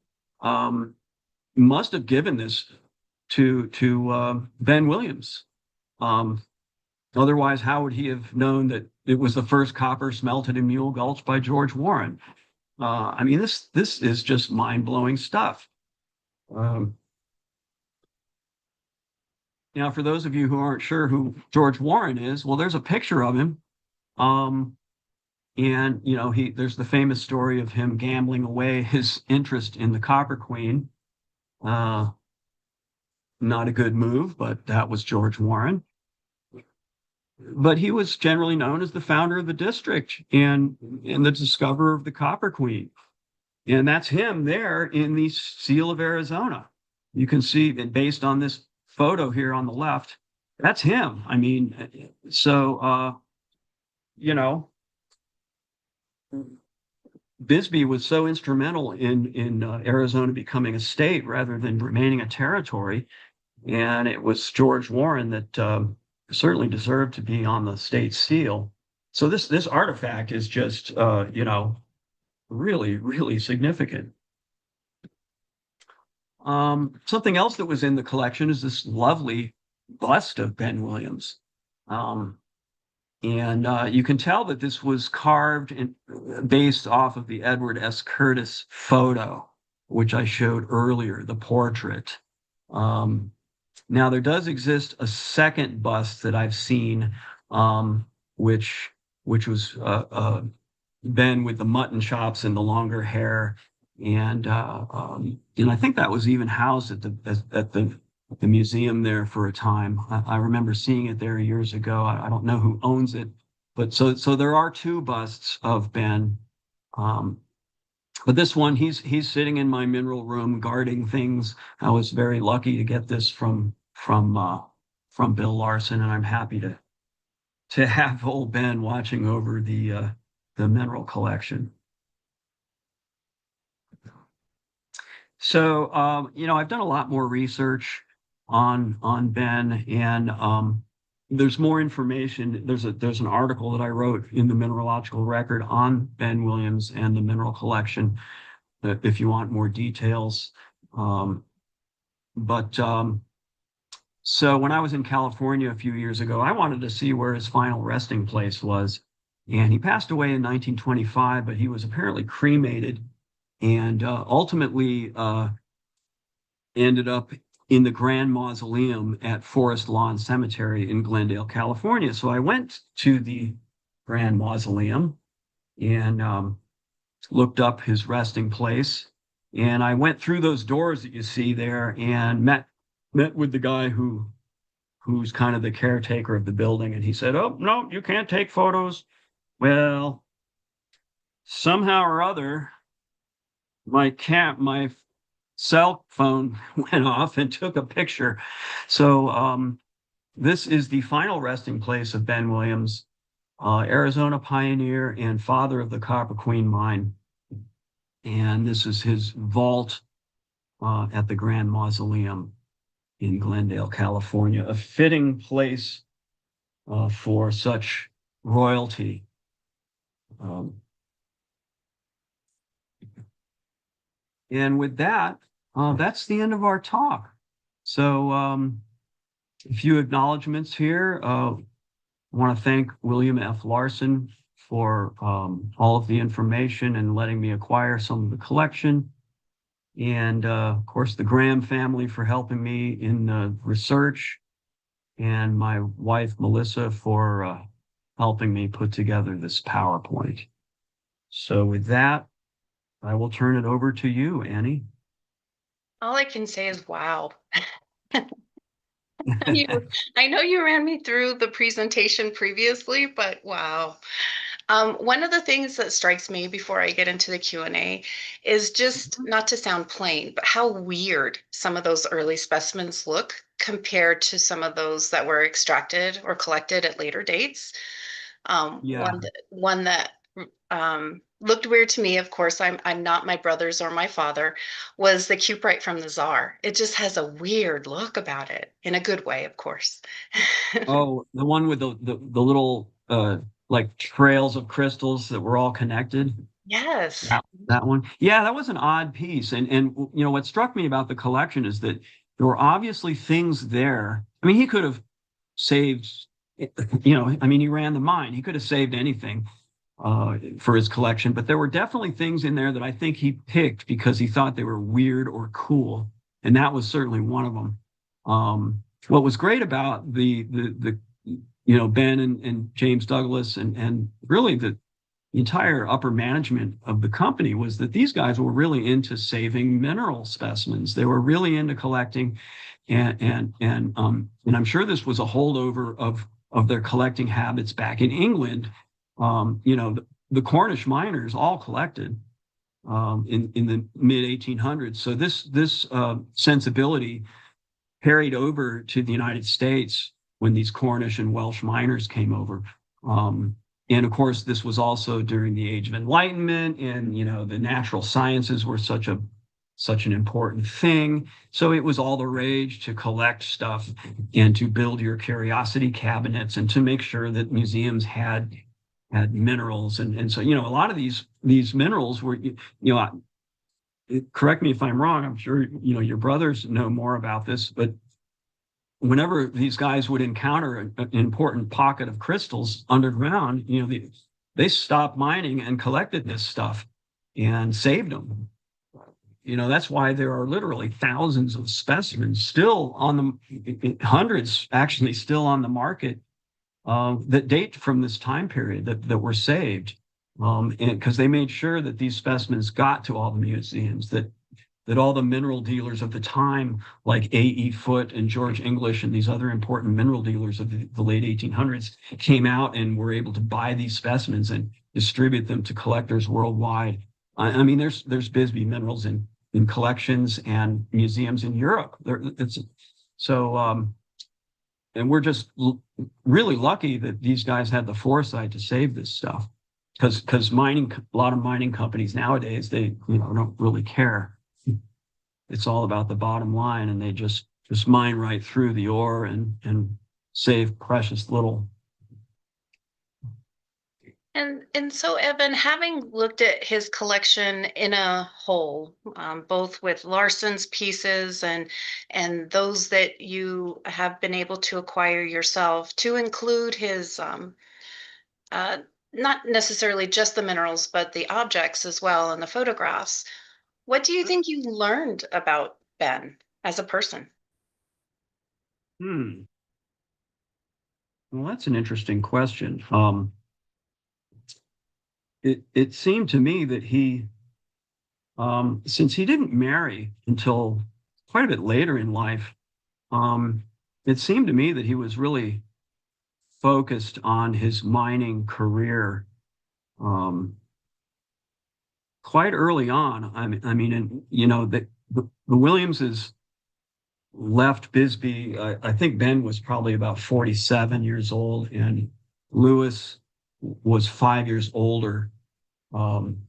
must have given this to Ben Williams. Otherwise, how would he have known that it was the first copper smelted in Mule Gulch by George Warren? I mean, this is just mind-blowing stuff. Now, for those of you who aren't sure who George Warren is, well, there's a picture of him. And there's the famous story of him gambling away his interest in the Copper Queen. Not a good move, but that was George Warren. But he was generally known as the founder of the district and the discoverer of the Copper Queen. And that's him there in the Seal of Arizona. You can see, based on this photo here on the left, that's him. I mean, so, Bisbee was so instrumental in Arizona becoming a state rather than remaining a territory. And it was George Warren that certainly deserved to be on the state seal. So this artifact is just, really, really significant. Something else that was in the collection is this lovely bust of Ben Williams. And you can tell that this was carved based off of the Edward S. Curtis photo, which I showed earlier, the portrait. Now, there does exist a second bust that I've seen, which was Ben with the mutton chops and the longer hair, and I think that was even housed at the museum there for a time. I remember seeing it there years ago. I don't know who owns it, but so there are two busts of Ben. But this one, he's sitting in my mineral room guarding things. I was very lucky to get this from Bill Larson, and I'm happy to have old Ben watching over the the mineral collection. So, I've done a lot more research on Ben, and there's more information. There's an article that I wrote in the Mineralogical Record on Ben Williams and the mineral collection, if you want more details. So when I was in California a few years ago, I wanted to see where his final resting place was. And he passed away in 1925, but he was apparently cremated and ultimately ended up in the Grand Mausoleum at Forest Lawn Cemetery in Glendale, California. So I went to the Grand Mausoleum and looked up his resting place. And I went through those doors that you see there and met with the guy who's kind of the caretaker of the building. And he said, "Oh, no, you can't take photos." Well, somehow or other, my cell phone went off and took a picture. So this is the final resting place of Ben Williams, Arizona pioneer and father of the Copper Queen mine. And this is his vault at the Grand Mausoleum in Glendale, California, a fitting place for such royalty. And with that, that's the end of our talk. So a few acknowledgments here. I want to thank William F. Larson for all of the information and letting me acquire some of the collection. And of course, the Graham family for helping me in the research, and my wife, Melissa, for helping me put together this PowerPoint. So with that, I will turn it over to you, Annie. All I can say is, wow. I know you ran me through the presentation previously, but wow. One of the things that strikes me before I get into the Q&A is just, not to sound plain, but how weird some of those early specimens look compared to some of those that were extracted or collected at later dates. Yeah. One that looked weird to me, of course, I'm not my brother's or my father, was the cuprite from the Tsar. It just has a weird look about it, in a good way, of course. Oh, the one with the little like trails of crystals that were all connected. Yes. That one. Yeah, that was an odd piece. And what struck me about the collection is that there were obviously things there. I mean, he could have saved, he ran the mine. He could have saved anything for his collection, but there were definitely things in there that I think he picked because he thought they were weird or cool. And that was certainly one of them. What was great about the Ben and James Douglas and really the entire upper management of the company was that these guys were really into saving mineral specimens. They were really into collecting, and I'm sure this was a holdover of their collecting habits back in England. The Cornish miners all collected in the mid 1800s. So this sensibility carried over to the United States when these Cornish and Welsh miners came over. And of course, this was also during the Age of Enlightenment, and the natural sciences were such an important thing. So it was all the rage to collect stuff and to build your curiosity cabinets and to make sure that museums had minerals. And so, a lot of these minerals were, correct me if I'm wrong, I'm sure, your brothers know more about this, but whenever these guys would encounter an important pocket of crystals underground, they stopped mining and collected this stuff and saved them. That's why there are literally thousands of specimens still on hundreds actually still on the market that date from this time period that were saved. And because they made sure that these specimens got to all the museums, that all the mineral dealers of the time, like A.E. Foote and George English and these other important mineral dealers of the late 1800s, came out and were able to buy these specimens and distribute them to collectors worldwide. I mean, there's Bisbee minerals in collections and museums in Europe. And we're just really lucky that these guys had the foresight to save this stuff. because a lot of mining companies nowadays, they don't really care. It's all about the bottom line, and they just mine right through the ore and save precious little. And so, Evan, having looked at his collection in a whole, both with Larson's pieces and those that you have been able to acquire yourself, to include his uh, not necessarily just the minerals, but the objects as well and the photographs, what do you think you learned about Ben as a person? Hmm. Well, that's an interesting question. It seemed to me that since he didn't marry until quite a bit later in life, um, it seemed to me that he was really focused on his mining career um, quite early on. And the Williamses left Bisbee. I think Ben was probably about 47 years old, and Lewis was 5 years older. Um,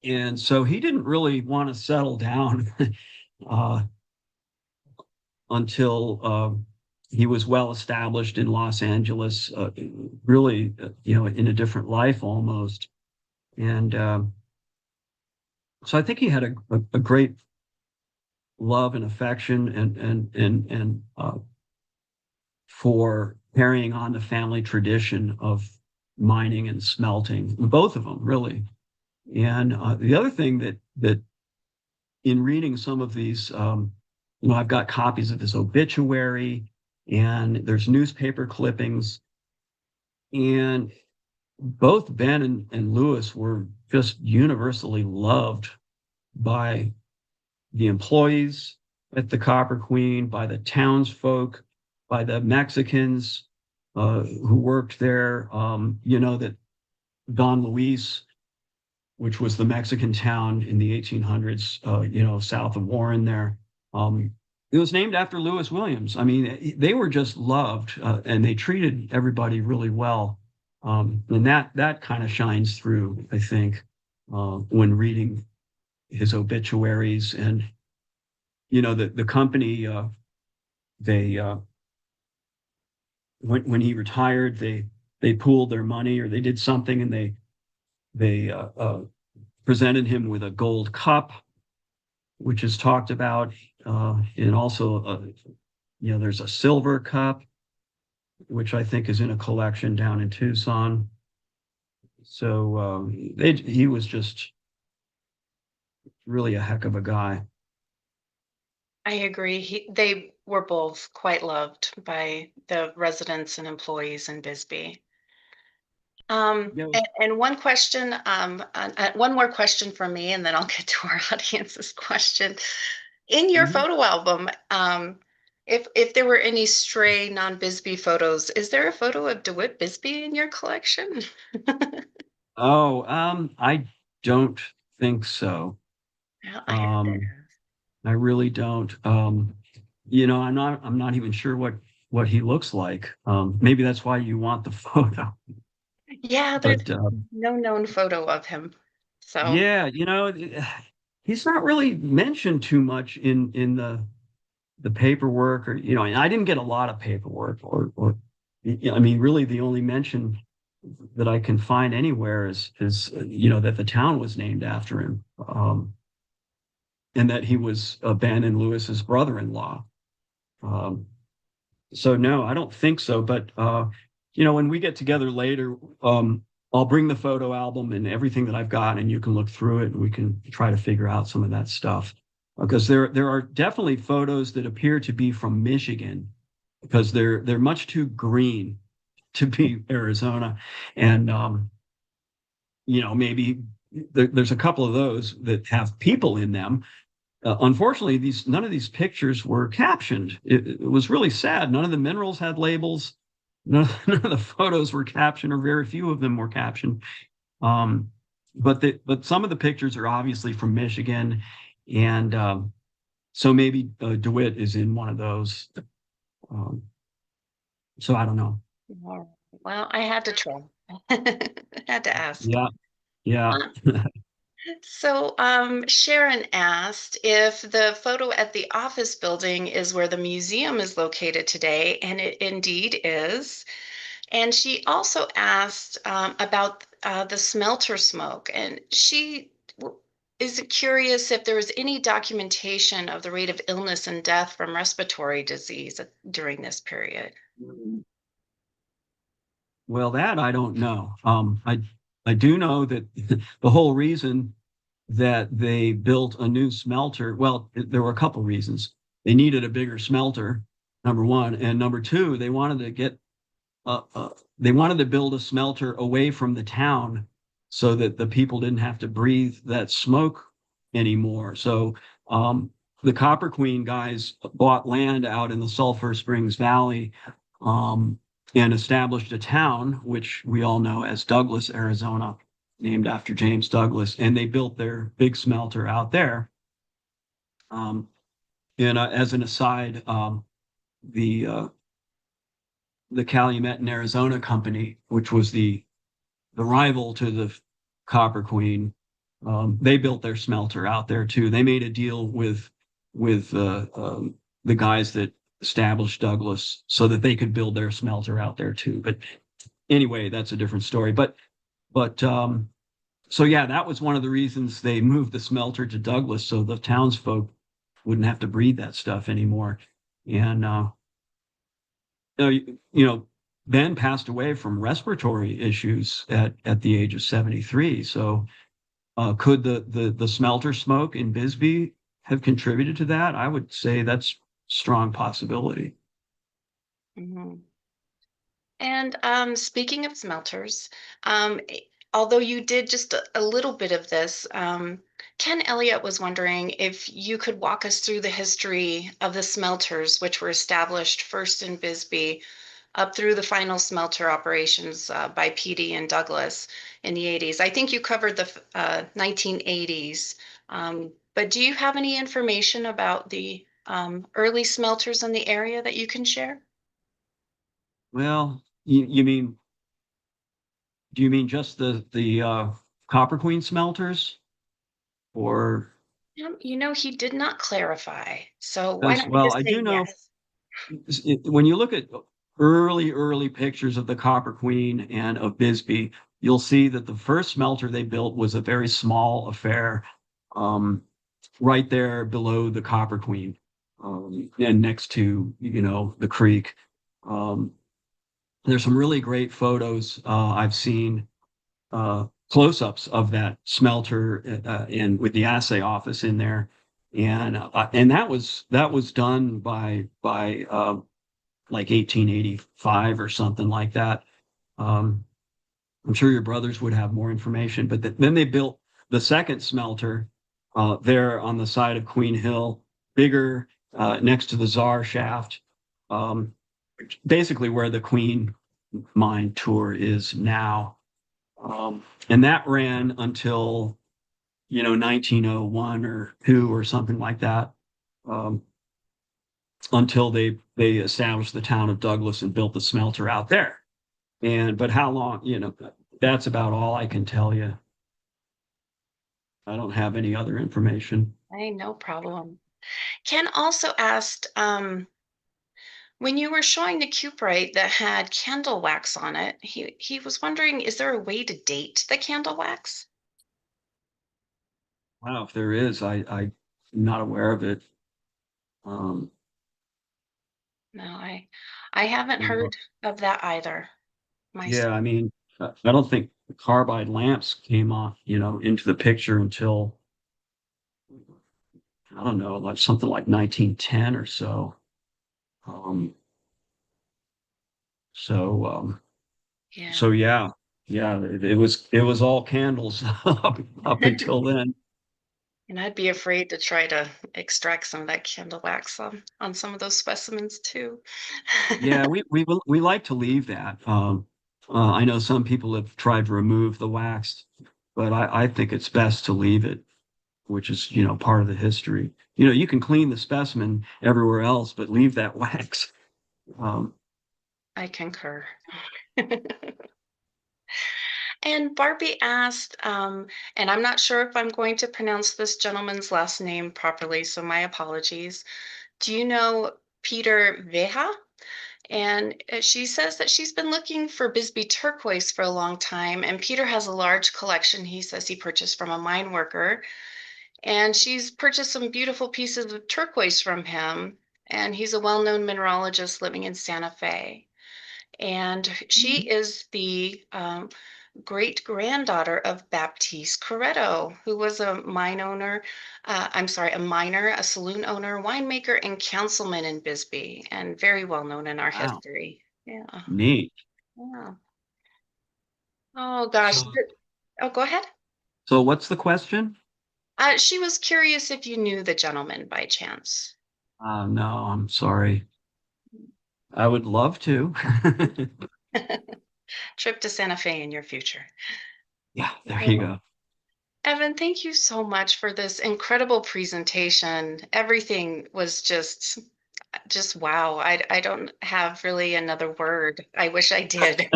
and so he didn't really want to settle down uh, until he was well established in Los Angeles, really, in a different life almost. And so I think he had a great love and affection and for carrying on the family tradition of mining and smelting, both of them really. And the other thing that in reading some of these, I've got copies of his obituary, and there's newspaper clippings, and both Ben and Lewis were just universally loved by the employees at the Copper Queen, by the townsfolk, by the Mexicans who worked there. That Don Luis, which was the Mexican town in the 1800s, south of Warren there. It was named after Lewis Williams. I mean, they were just loved, and they treated everybody really well. And that kind of shines through, I think, when reading his obituaries. And the company, they when he retired, they pooled their money, or they did something, and they presented him with a gold cup, which is talked about, and also there's a silver cup, which I think is in a collection down in Tucson. So he was just really a heck of a guy. I agree. They were both quite loved by the residents and employees in Bisbee. You know, And one more question from me, and then I'll get to our audience's question. In your mhm. photo album, if there were any stray non-Bisbee photos, is there a photo of DeWitt Bisbee in your collection? Oh, I don't think so. Well, I have to Um, ask. I really don't. I'm not even sure what he looks like. Maybe that's why you want the photo. Yeah, there's But no known photo of him. So, yeah, he's not really mentioned too much in the paperwork, or and I didn't get a lot of paperwork, or I mean, really the only mention that I can find anywhere is that the town was named after him, and that he was Ben and Lewis's brother-in-law. Um, so no, I don't think so. But when we get together later, I'll bring the photo album and everything that I've got, and you can look through it, and we can try to figure out some of that stuff. Because there are definitely photos that appear to be from Michigan, because they're much too green to be Arizona, and maybe there's a couple of those that have people in them. Unfortunately, none of these pictures were captioned. It was really sad. None of the minerals had labels. None of the photos were captioned, or very few of them were captioned. Um, but some of the pictures are obviously from Michigan, and so maybe DeWitt is in one of those. Um, so I don't know. well, I had to try. Had to ask. Yeah, yeah. So, Sharon asked if the photo at the office building is where the museum is located today, and it indeed is. And she also asked about the smelter smoke, and is curious if there was any documentation of the rate of illness and death from respiratory disease during this period. Well, that I don't know. I do know that the whole reason that they built a new smelter, well, there were a couple reasons. They needed a bigger smelter, number one, and number two, uh, uh, they wanted to build a smelter away from the town so that the people didn't have to breathe that smoke anymore. So the Copper Queen guys bought land out in the Sulphur Springs Valley, um, and established a town, which we all know as Douglas, Arizona, named after James Douglas. And they built their big smelter out there. Um, and as an aside, the Calumet in Arizona company, which was the rival to the Copper Queen, they built their smelter out there too. They made a deal with the guys that established Douglas so that they could build their smelter out there too. But anyway, that's a different story. But so yeah, that was one of the reasons they moved the smelter to Douglas so the townsfolk wouldn't have to breathe that stuff anymore. And you know, Ben passed away from respiratory issues at the age of 73. So could the smelter smoke in Bisbee have contributed to that? I would say that's strong possibility. Mhm. And speaking of smelters, although you did just a little bit of this, Ken Elliott was wondering if you could walk us through the history of the smelters, which were established first in Bisbee up through the final smelter operations by PD and Douglas in the 80s. I think you covered the 1980s, but do you have any information about the early smelters in the area that you can share? Well, you mean do you mean just the Copper Queen smelters, or He did not clarify. So why as don't we well? just I say do know yes? when you look at early pictures of the Copper Queen and of Bisbee, you'll see that the first smelter they built was a very small affair, um, right there below the Copper Queen, and next to the creek. Um, there's some really great photos I've seen, close-ups of that smelter in with the assay office in there, and that was done by like 1885 or something like that. Um, I'm sure your brothers would have more information, but then they built the second smelter there on the side of Queen Hill, bigger, next to the Czar shaft, um, basically where the Queen Mine tour is now. And that ran until 1901 or two or something like that, um, until they established the town of Douglas and built the smelter out there. But how long, that's about all I can tell you. I don't have any other information. Hey, no problem. Ken also asked, when you were showing the cuprite that had candle wax on it, he was wondering, is there a way to date the candle wax? Wow, if there is, I'm not aware of it. Um, No, I haven't you know, heard of that either yeah, myself. I mean, I don't think the carbide lamps came off, into the picture until, I don't know, like something like 1910 or so. Um, so, um, Yeah. so yeah, it was all candles up until then. And I'd be afraid to try to extract some of that candle wax on some of those specimens too. Yeah, we like to leave that. I know some people have tried to remove the wax, but I think it's best to leave it, which is part of the history. You can clean the specimen everywhere else, but leave that wax. Um, I concur. And Barbie asked, and I'm not sure if I'm going to pronounce this gentleman's last name properly, so my apologies. Do you know Peter Veja? And she says that she's been looking for Bisbee turquoise for a long time, and Peter has a large collection he says he purchased from a mine worker. And she's purchased some beautiful pieces of turquoise from him. And he's a well known mineralogist living in Santa Fe. And she is the great granddaughter of Baptiste Corretto, who was a mine owner, I'm sorry, a miner, a saloon owner, winemaker, and councilman in Bisbee, and very well known in our Wow, history. Yeah. neat. Yeah. Oh gosh. So, Oh, go ahead. so what's the question? She was curious if you knew the gentleman by chance. No, I'm sorry. I would love to. Trip to Santa Fe in your future. Yeah, there you Well, go. Evan, thank you so much for this incredible presentation. Everything was just wow. I don't have really another word. I wish I did.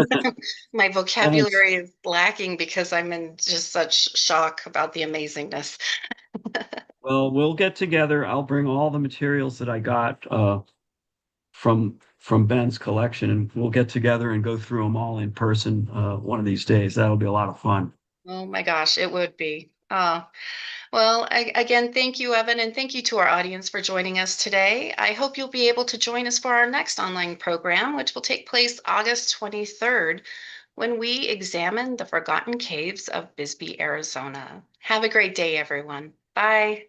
My Thanks. vocabulary is lacking because I'm in just such shock about the amazingness. Well, we'll get together. I'll bring all the materials that I got from Ben's collection, and we'll get together and go through them all in person one of these days. That'll be a lot of fun. Oh my gosh, it would be. Well, again, thank you, Evan, and thank you to our audience for joining us today. I hope you'll be able to join us for our next online program, which will take place August 23rd, when we examine the forgotten caves of Bisbee, Arizona. Have a great day, everyone. Bye.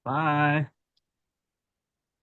Bye.